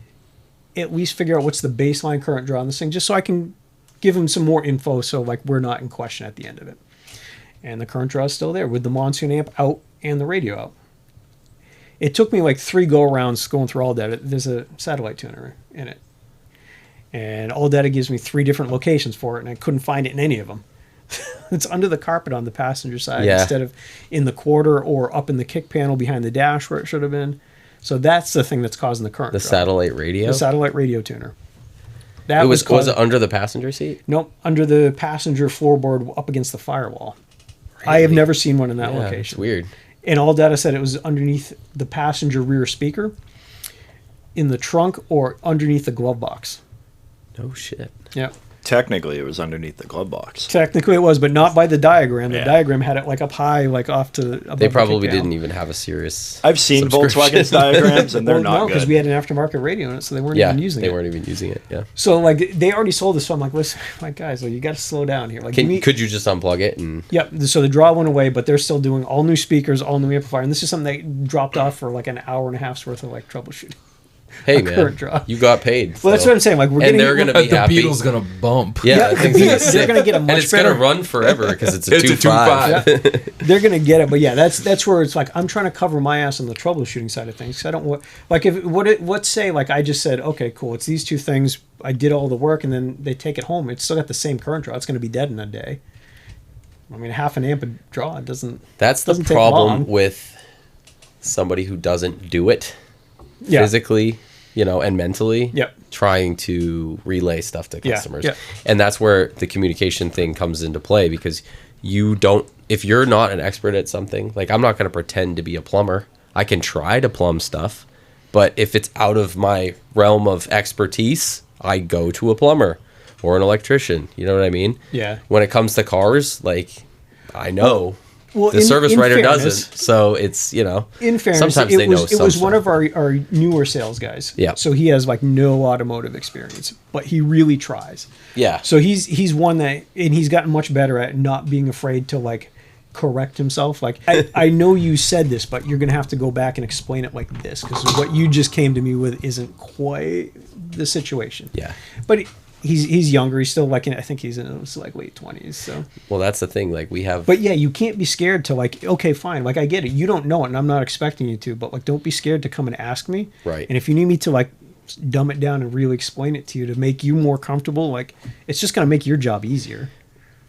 at least figure out what's the baseline current draw on this thing, just so I can give him some more info, so like we're not in question at the end of it. And the current draw is still there with the monsoon amp out and the radio out. It took me like 3 go-arounds going through all data. There's a satellite tuner in it. And all data gives me 3 different locations for it, and I couldn't find it in any of them. It's under the carpet on the passenger side instead of in the quarter or up in the kick panel behind the dash where it should have been. So that's the thing that's causing the current draw. Satellite radio? The satellite radio tuner. Was it under the passenger seat? Nope, under the passenger floorboard up against the firewall. Really? I have never seen one in that location. It's weird. And all data said it was underneath the passenger rear speaker, in the trunk, or underneath the glove box. No shit. Yeah. Technically, it was underneath the glove box. Technically, it was, but not by the diagram. The diagram had it like up high, like off to. They probably didn't even have a serious. I've seen Volkswagen's diagrams, and they're not good. Because we had an aftermarket radio in it, so they weren't even using it. They weren't even using it. Yeah. So like they already sold this, so I'm like, listen, like guys, well, you got to slow down here. Like, could you just unplug it and? Yep. So the draw went away, but they're still doing all new speakers, all new amplifier, and this is something they dropped off for like an hour and a half's worth of like troubleshooting. Hey man, you got paid. Well, that's what I'm saying. Like they're going to be the happy. Beetle's going to bump. Yeah, they're going to get a much and it's better. going to run forever because it's a 2.5. Yeah. They're going to get it, but yeah, that's where it's like I'm trying to cover my ass on the troubleshooting side of things. I don't want like let's say like I just said, okay, cool, it's these 2 things. I did all the work, and then they take it home. It's still got the same current draw. It's going to be dead in a day. I mean, half an amp a draw doesn't. That's the doesn't take problem long. with somebody who doesn't do it Yeah. physically, and mentally. Yep. Trying to relay stuff to customers. yeah. And that's where the communication thing comes into play, because if you're not an expert at something, like I'm not going to pretend to be a plumber. I can try to plumb stuff, but if it's out of my realm of expertise, I go to a plumber or an electrician. You know what I mean? Yeah. When it comes to cars, like I know Well, the service writer fairness, doesn't. So it's, In fairness, sometimes it they was know it was some one stuff. of our newer sales guys. Yeah. So he has like no automotive experience, but he really tries. Yeah. So he's one that, and he's gotten much better at not being afraid to like correct himself. Like I know you said this, but you're gonna have to go back and explain it like this, because what you just came to me with isn't quite the situation. Yeah. But he's younger. He's still like I think he's in his like late 20s. So. Well, that's the thing. Like we have. But yeah, you can't be scared to like, okay, fine. Like I get it. You don't know it and I'm not expecting you to, but like don't be scared to come and ask me. Right. And if you need me to like dumb it down and really explain it to you to make you more comfortable, like it's just going to make your job easier.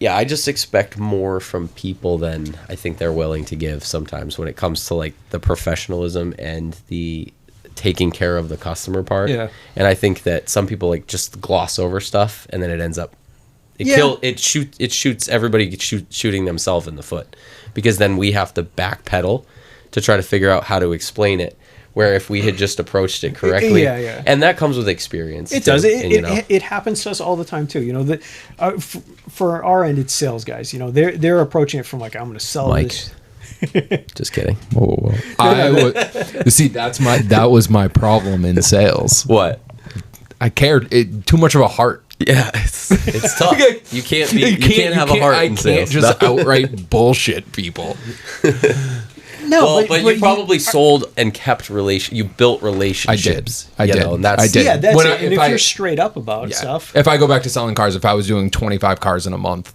Yeah, I just expect more from people than I think they're willing to give sometimes when it comes to like the professionalism and the taking care of the customer part. Yeah. And I think that some people like just gloss over stuff and then it ends up it shoots everybody shooting themselves in the foot, because then we have to backpedal to try to figure out how to explain it. Where if we had just approached it correctly, and that comes with experience. It too, does. and, It happens to us all the time too. For our end, it's sales guys. They're approaching it from like, I'm going to sell Mike. this. Just kidding. Whoa. See, that was my problem in sales. What? I cared too much of a heart. Yeah, it's tough. You can't have a heart in sales. Just outright bullshit people. No, well, but you probably sold and kept You built relationships. I did. And that's, I did. Yeah, that's When it. And if you're straight up about stuff. If I go back to selling cars, if I was doing 25 cars in a month,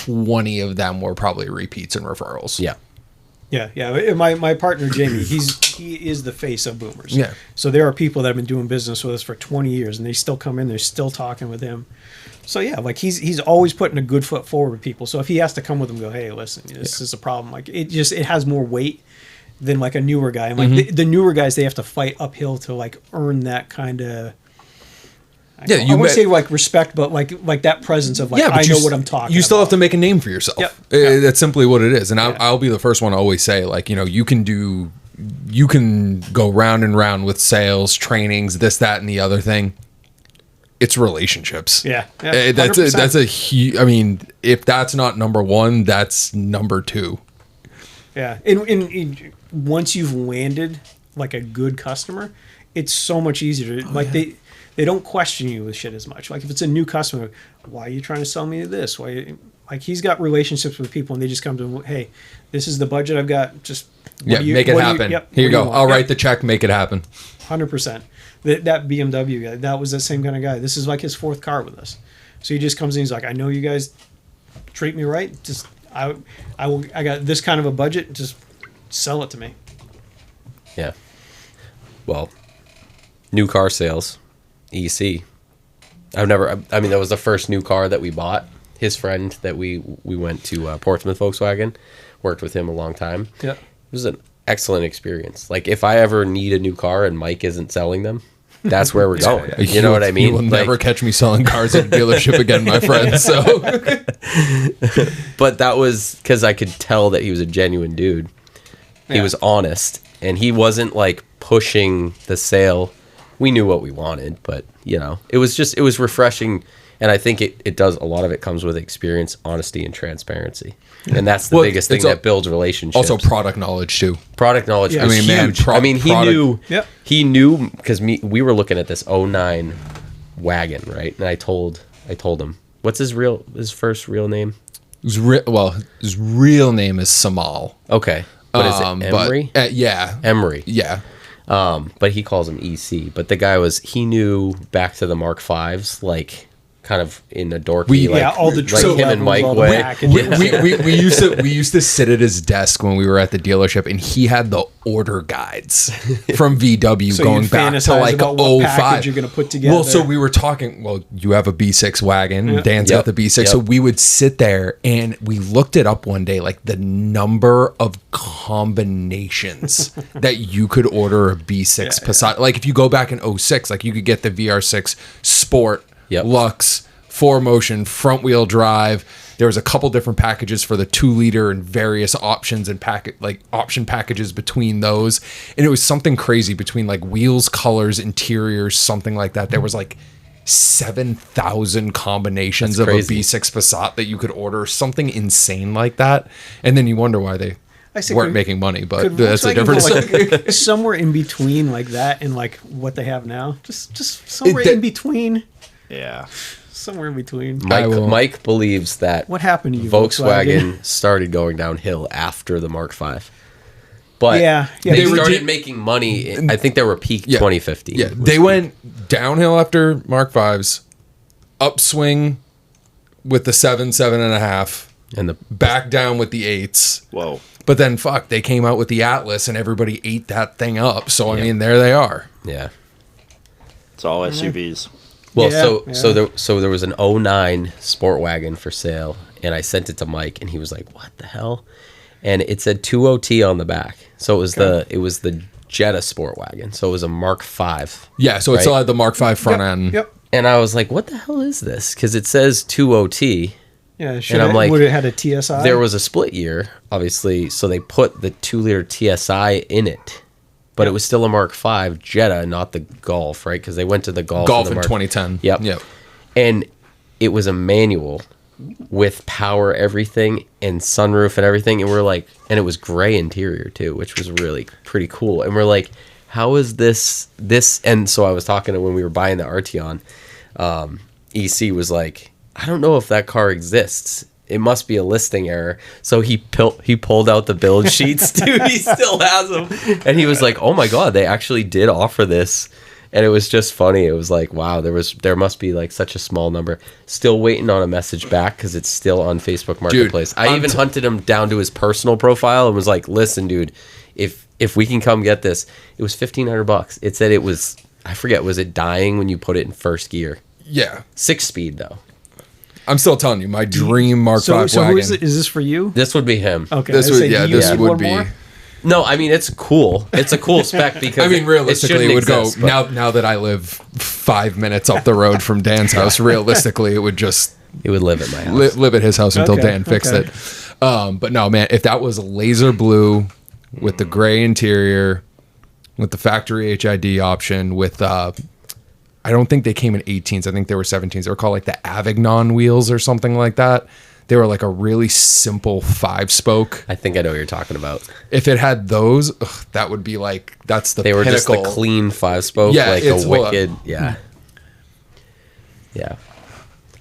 20 of them were probably repeats and referrals. Yeah. Yeah. My partner Jamie, he is the face of Boomers. Yeah. So there are people that have been doing business with us for 20 years, and they still come in. They're still talking with him. So yeah, like he's always putting a good foot forward with people. So if he has to come with them, and go, hey, listen, this is a problem. Like it has more weight than like a newer guy. And like the newer guys, they have to fight uphill to like earn that kind of. I wouldn't say like respect, but like that presence of like, I know what I'm talking about. You still have to make a name for yourself. Yep. That's simply what it is. And I'll be the first one to always say, like, you can go round and round with sales, trainings, this, that, and the other thing. It's relationships. Yeah. That's a huge, I mean, if that's not number one, that's number two. Yeah. And once you've landed like a good customer, it's so much easier to they don't question you with shit as much. Like if it's a new customer, why are you trying to sell me this? Like he's got relationships with people and they just come to him, hey, this is the budget I've got. Just make it happen. Here you go. I'll write the check, make it happen. 100%. That BMW guy, that was the same kind of guy. This is like his fourth car with us. So he just comes in, he's like, I know you guys treat me right. Just I got this kind of a budget, just sell it to me. Yeah. Well, new car sales, EC. I mean, that was the first new car that we bought. His friend that we went to Portsmouth Volkswagen, worked with him a long time. Yeah. It was an excellent experience. Like if I ever need a new car and Mike isn't selling them, that's where we're going. You know what I mean? You will never catch me selling cars at a dealership again, my friend. So, but that was because I could tell that he was a genuine dude. He was honest, and he wasn't like pushing the sale. We knew what we wanted, but it was refreshing. And I think it does, a lot of it comes with experience, honesty, and transparency. And that's the biggest thing that builds relationships. Also product knowledge too. Product knowledge is huge. He knew because we were looking at this 09 wagon, right? And I told him, what's his first real name? His real name is Samal. Okay. But is it Emery? Yeah. Emery. Yeah. But he calls him EC. But the guy he knew back to the Mark V's, like kind of in a dorky, all the like trim him and levels, Mike all the way. packages. we used to sit at his desk when we were at the dealership, and he had the order guides from VW So going you'd back to fantasize like about what 05. package you're gonna put together. Well, so we were talking. Well, you have a B6 wagon. Yeah. Dan's Yep. got the B6. Yep. So we would sit there and we looked it up one day, like the number of combinations that you could order a B6 Passat. Like if you go back in 06, like you could get the VR6 Sport, Yep. Lux, 4Motion, front wheel drive. There was a couple different packages for the 2-liter and various options and option packages between those. And it was something crazy between like wheels, colors, interiors, something like that. There was like 7,000 combinations That's of crazy. a B6 Passat that you could order, something insane like that. And then you wonder why they weren't making money, but Could that's a Volkswagen different go, like, somewhere in between like that and like what they have now. Just somewhere It- in between. Yeah. Somewhere in between. Mike believes that What happened to you, Volkswagen started going downhill after the Mark V. But Yeah, they they started making money. I think they were peak 2015. Yeah, they went downhill after Mark V's, upswing with the 7.5, and the back down with the 8s. Whoa. But then, they came out with the Atlas, and everybody ate that thing up. So, I Yeah. mean, there they are. yeah. It's all SUVs. Well, Yeah, so there was an 09 sport wagon for sale, and I sent it to Mike, and he was like, "What the hell?" And it said 20T on the back, so it was the Jetta sport wagon, so it was a Mark V. Yeah, so it still had the Mark V front end. Yep. And I was like, "What the hell is this?" Because it says 20T. Yeah, And I'm like, would it had a TSI? There was a split year, obviously, so they put the 2-liter TSI in it. But it was still a Mark V Jetta, not the Golf, right? Because they went to the Golf. Golf and the in 2010. Yep. Yep. And it was a manual with power, everything, and sunroof and everything. And we're like, and it was gray interior too, which was really pretty cool. And we're like, how is this? And so I was talking to when we were buying the Arteon, EC was like, I don't know if that car exists. It must be a listing error. So he pulled out the build sheets, dude. He still has them, and he was like, "Oh my god, they actually did offer this." And it was just funny. It was like, wow, there must be like such a small number. Still waiting on a message back because it's still on Facebook Marketplace. I even hunted him down to his personal profile and was like, "Listen, dude, if we can come get this," it was $1,500. It said it was, I forget, was it dying when you put it in first gear? Yeah. 6-speed though. I'm still telling you, my dream Mark V so wagon. who is it? Is this for you? This would be him. Okay. This I would, say, yeah, do you this need would one be. more? No, I mean, it's cool. It's a cool spec because I mean, realistically, it would exist, go but now that I live 5 minutes up the road from Dan's house. Realistically, it would just it would live at my house. live at his house until Okay, Dan fixed okay. it. But no, man, if that was laser blue with the gray interior, with the factory HID option, with I don't think they came in 18s. I think they were 17s. They were called like the Avignon wheels or something like that. They were like a really simple 5-spoke. I think I know what you're talking about. If it had those, that would be like, that's the They were just pinnacle. the clean 5-spoke, Yeah, like it's- a well, wicked, yeah.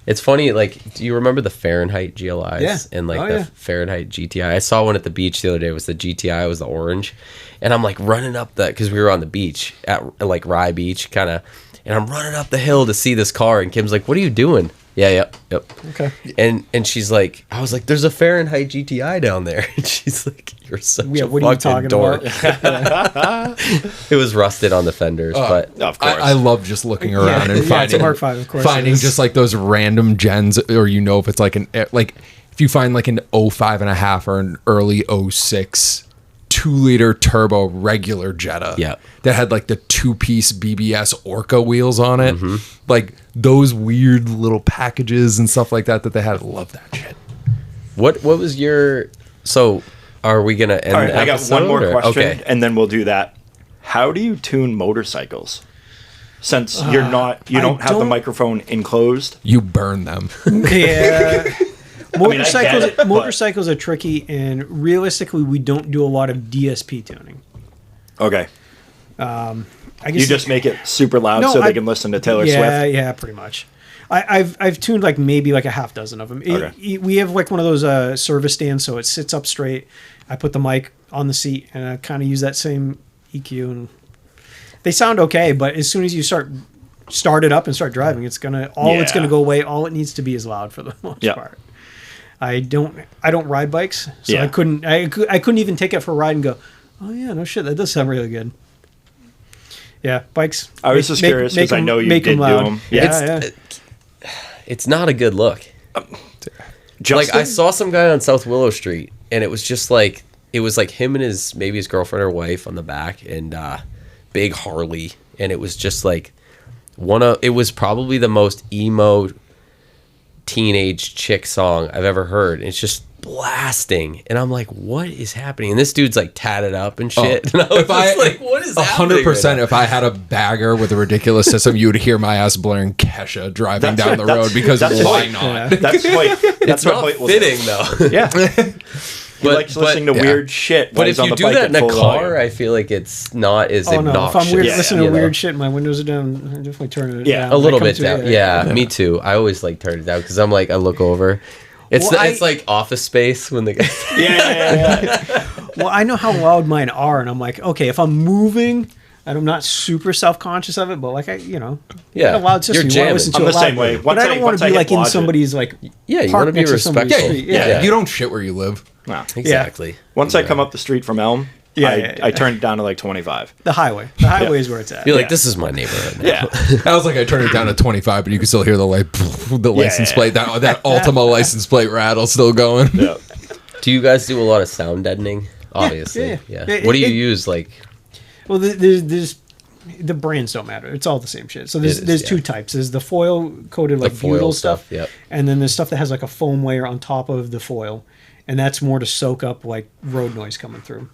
It's funny, like, do you remember the Fahrenheit GLIs Yeah. and like Oh, the yeah. Fahrenheit GTI? I saw one at the beach the other day. It was the GTI, it was the orange, and I'm like running up because we were on the beach at like Rye Beach, kind of, and I'm running up the hill to see this car, and Kim's like, "What are you doing?" Yep. Okay. And she's like, I was like, "There's a Fahrenheit GTI down there," and she's like, "You're such Yeah, a what are you fucking talking dork." about? It was rusted on the fenders, but Of course. I love just looking around and Yeah, it's a finding Mark V, of course finding it is. just like those random gens, or if it's like if you find like an 05.5 or an early 06 2-liter turbo regular Jetta, Yeah. that had like the 2-piece BBS Orca wheels on it, Mm-hmm. like those weird little packages and stuff like that they had. I love that shit. what was your? So, are we gonna end? All right, the I got one episode, more or- question, Okay. and then we'll do that. How do you tune motorcycles? Since you don't have the don't- microphone enclosed. You burn them. Yeah. mean, I get it, but- Motorcycles are tricky, and realistically, we don't do a lot of DSP tuning. Okay. I guess You just make it super loud No, so they I- can listen to Taylor yeah, Swift. Yeah, pretty much. I've tuned like maybe like a half dozen of them. Okay. We have like one of those service stands, so it sits up straight. I put the mic on the seat, and I kind of use that same EQ, and they sound okay. But as soon as you start start it up and start driving, it's gonna go away. All it needs to be is loud for the most part. I don't ride bikes, so I couldn't even take it for a ride and go, oh yeah, no shit, that does sound really good. Yeah, bikes. I was just curious because I know you did do them. Yeah, it's not a good look. Like I saw some guy on South Willow Street, and it was just like him and his girlfriend or wife on the back, and big Harley, and it was just like it was probably the most emo teenage chick song I've ever heard. And it's just blasting, and I'm like, what is happening? And this dude's like tatted up and shit. And I was like, what is happening? 100%. If I had a bagger with a ridiculous system, you would hear my ass blaring Kesha driving down the road, because why not? That's not fitting though. Yeah. He likes listening to weird shit. But if you do that in a car, I feel like it's not as obnoxious. If I'm listening to weird shit and my windows are down, I definitely turn it down. A little bit down. Yeah, me too. I always like turn it down because I'm like, I look over. It's like Office Space when the guy. Yeah. Well, I know how loud mine are, and I'm like, okay, if I'm moving, and I'm not super self-conscious of it, but like a loud system. You're jamming. I'm the same way. But I don't want to be like in somebody's like. Yeah, you want to be respectful. Yeah, you don't shit where you live. No. Exactly. Once I come up the street from Elm, I turn it down to like 25. The highway is where it's at. You're like, this is my neighborhood now. Yeah. I was like, I turned it down to 25, but you can still hear the license plate. That Ultima license plate rattle still going. Yeah. Do you guys do a lot of sound deadening? Obviously. Yeah. What do you use? Like, well, there's the brands don't matter. It's all the same shit. So there's two types. There's the foil coated like Beetle stuff, and then there's stuff that has like a foam layer on top of the foil, and that's more to soak up like road noise coming through.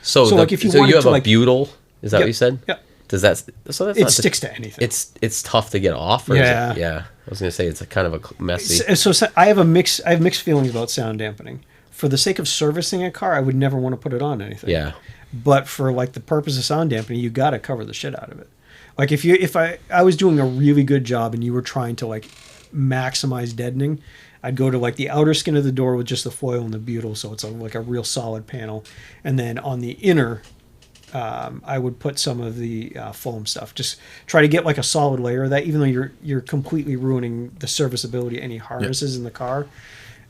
So like if you have a Beetle, is that what you said? Yeah. Does that it sticks to anything? It's tough to get off. Or yeah. Is it, yeah. I was gonna say it's a kind of a messy. So I have mixed feelings about sound dampening. For the sake of servicing a car, I would never want to put it on anything. Yeah. But for like the purpose of sound dampening, you got to cover the shit out of it. Like if I was doing a really good job and you were trying to like maximize deadening, I'd go to like the outer skin of the door with just the foil and the Beetle, so it's like a real solid panel, and then on the inner, I would put some of the foam stuff. Just try to get like a solid layer of that, even though you're completely ruining the serviceability of any harnesses in the car.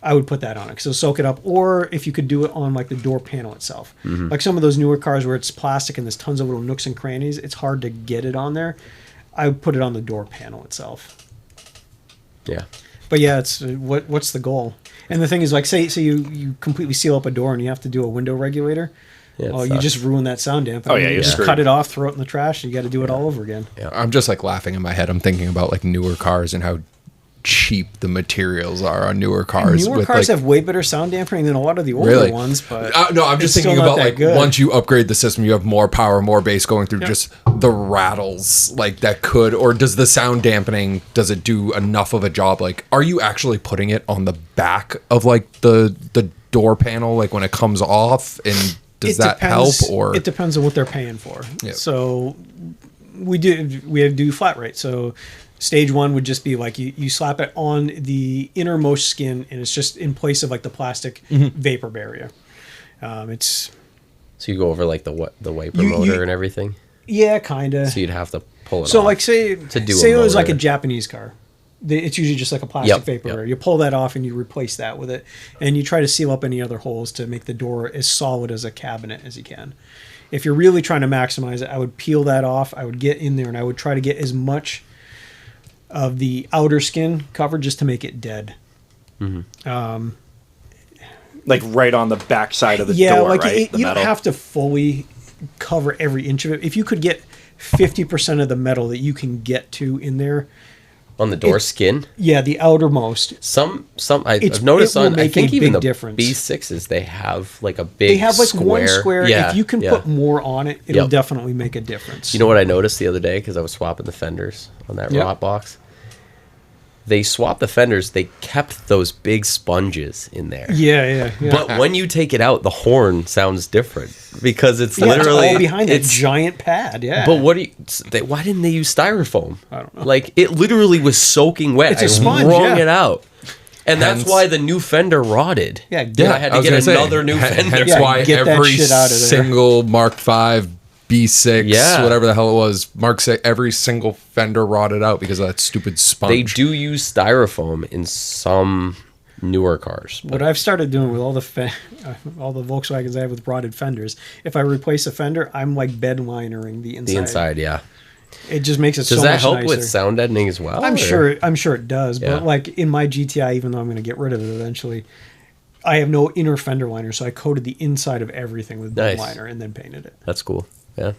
I would put that on it because it'll soak it up. Or if you could do it on like the door panel itself. Mm-hmm. Like some of those newer cars where it's plastic and there's tons of little nooks and crannies, it's hard to get it on there. I would put it on the door panel itself. Yeah. But yeah, it's what's the goal? And the thing is, like, say you completely seal up a door and you have to do a window regulator. Yeah, you just ruin that sound dampener. Oh yeah, you just cut it off, throw it in the trash, and you got to do it all over again. Yeah, I'm just like laughing in my head. I'm thinking about like newer cars and how cheap the materials are on newer cars. Newer cars have way better sound dampening than a lot of the older ones. But no, I'm just thinking about like once you upgrade the system, you have more power, more bass going through. Just the rattles like that could, or does the sound dampening, does it do enough of a job? Like, are you actually putting it on the back of like the door panel, like when it comes off, and does that help? Or it depends on what they're paying for. Yep. So we do flat rate. So stage one would just be like you slap it on the innermost skin, and it's just in place of like the plastic vapor barrier. So you go over like the wiper motor and everything. Yeah, kind of. So you'd have to pull it off. So like say it was like a Japanese car. It's usually just like a plastic vapor barrier. You pull that off and you replace that with it, and you try to seal up any other holes to make the door as solid as a cabinet as you can. If you're really trying to maximize it, I would peel that off. I would get in there and I would try to get as much of the outer skin covered just to make it dead. Mm-hmm. Like right on the back side of the door, like right? You don't have to fully cover every inch of it. If you could get 50% of the metal that you can get to in there. On the door skin? Yeah, the outermost. I've noticed on, I think even the difference. B6s, they have like a big square. They have like square. One square. Yeah, if you can put more on it, it'll definitely make a difference. You know what I noticed the other day? Because I was swapping the fenders on that rot box. They swapped the fenders. They kept those big sponges in there. Yeah. But when you take it out, the horn sounds different because it's literally it's all behind that giant pad. Yeah. But why didn't they use styrofoam? I don't know. Like it literally was soaking wet. It's a sponge. I wrung it out. And that's why the new fender rotted. Yeah. I had to get another new fender. Hence why every single Mark V B6, Yeah. whatever the hell it was. Mark said every single fender rotted out because of that stupid sponge. They do use styrofoam in some newer cars. What I've started doing with all the all the Volkswagens I have with rotted fenders, if I replace a fender, I'm like bed linering the inside. The inside, yeah. It just makes it Does so that much help nicer. with sound deadening as well? I'm or- sure it does. Yeah. But like in my GTI, even though I'm going to get rid of it eventually, I have no inner fender liner, so I coated the inside of everything with bed Nice. liner and then painted it. That's cool. Yeah.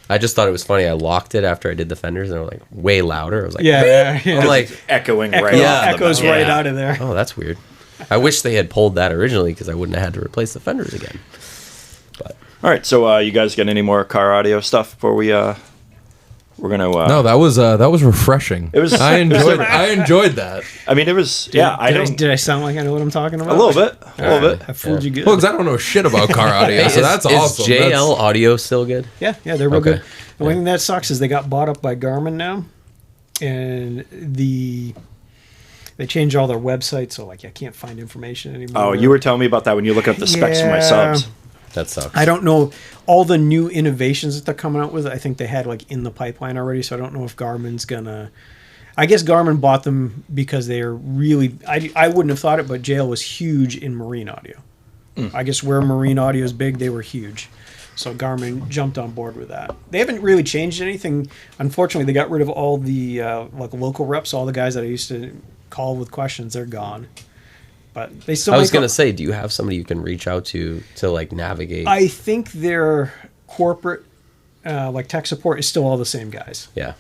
I just thought it was funny. I locked it after I did the fenders, and they were like way louder. I was like, Yeah. I'm like, Echoing Echo, right off the echoes metal. right Yeah. out of there. oh, that's weird. I wish they had pulled that originally because I wouldn't have had to replace the fenders again. But All right, so you guys got any more car audio stuff before we're gonna? No, that was refreshing. It was- I enjoyed that. I mean, it was. Yeah, Did I sound like I know what I'm talking about? a little bit. I fooled you good. Well, because I don't know shit about car audio, so that's awesome. Is JL audio still good? Yeah, they're real Okay. good. The only thing that sucks is they got bought up by Garmin now, and they changed all their websites, so like I can't find information anymore. Oh, you were telling me about that when you look up the specs for my Yeah. subs. That sucks. I don't know all the new innovations that they're coming out with. I think they had like in the pipeline already, so I don't know if Garmin's gonna. I guess Garmin bought them because they're really. I wouldn't have thought it, but JL was huge in marine audio. I guess where marine audio is big, they were huge. So Garmin jumped on board with that. They haven't really changed anything. Unfortunately, they got rid of all the like local reps, all the guys that I used to call with questions. They're gone. But they still. I was make gonna say, do you have somebody you can reach out to like navigate? I think their corporate, like tech support, is still all the same guys, Yeah,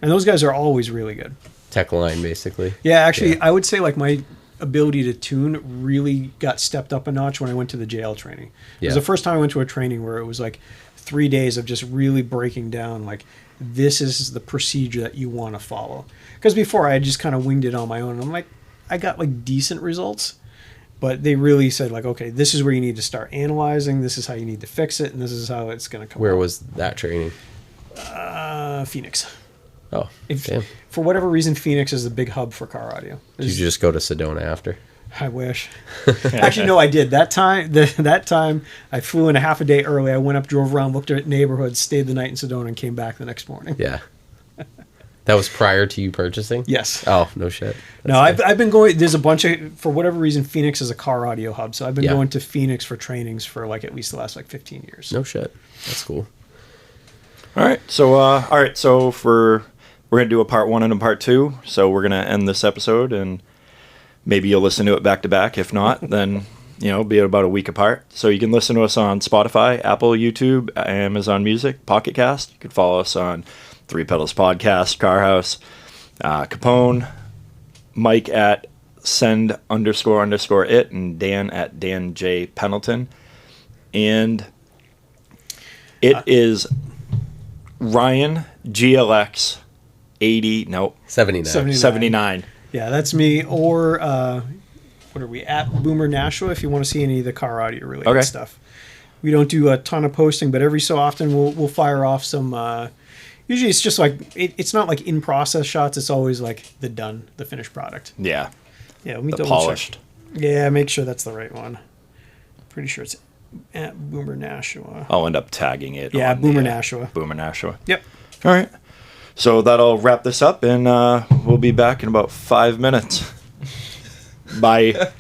and those guys are always really good. tech line basically. Yeah, actually, Yeah. I would say like my ability to tune really got stepped up a notch when I went to the JL training. It was Yeah. the first time I went to a training where it was like 3 days of just really breaking down like this is the procedure that you want to follow. Because before I had just kind of winged it on my own. I'm like, I got like decent results. But they really said, like, okay, this is where you need to start analyzing. This is how you need to fix it, and this is how it's going to come. Where out. was that training? Phoenix? Oh, If, damn. For whatever reason, Phoenix is the big hub for car audio. Did you just go to Sedona after? I wish. Actually, no, I did. That time, I flew in a half a day early. I went up, drove around, looked at neighborhoods, stayed the night in Sedona, and came back the next morning. Yeah. That was prior to you purchasing? Yes. Oh, no shit. No, I've been going. There's a bunch of, for whatever reason, Phoenix is a car audio hub. So I've been Yeah. going to Phoenix for trainings for like at least the last like 15 years. No shit. That's cool. All right, so we're gonna do a part 1 and a part 2. So we're gonna end this episode, and maybe you'll listen to it back to back. If not, then be about a week apart. So you can listen to us on Spotify, Apple, YouTube, Amazon Music, Pocket Cast. You can follow us on Three Pedals Podcast, Carhouse, Capone, Mike at send__it, and Dan at Dan J Pendleton. And it is Ryan GLX 79. 79. Yeah, that's me. Or what are we at Boomer Nashua? If you want to see any of the car audio related Okay. stuff, we don't do a ton of posting, but every so often we'll fire off some. Usually it's just like it's not like in process shots. It's always like the finished product. Yeah, Yeah, let me the double polished. check. Yeah, make sure that's the right one. Pretty sure it's at Boomer Nashua. I'll end up tagging it. Yeah, on Boomer the, Nashua. Boomer Nashua. Yep. All right. So that'll wrap this up, and we'll be back in about 5 minutes. Bye.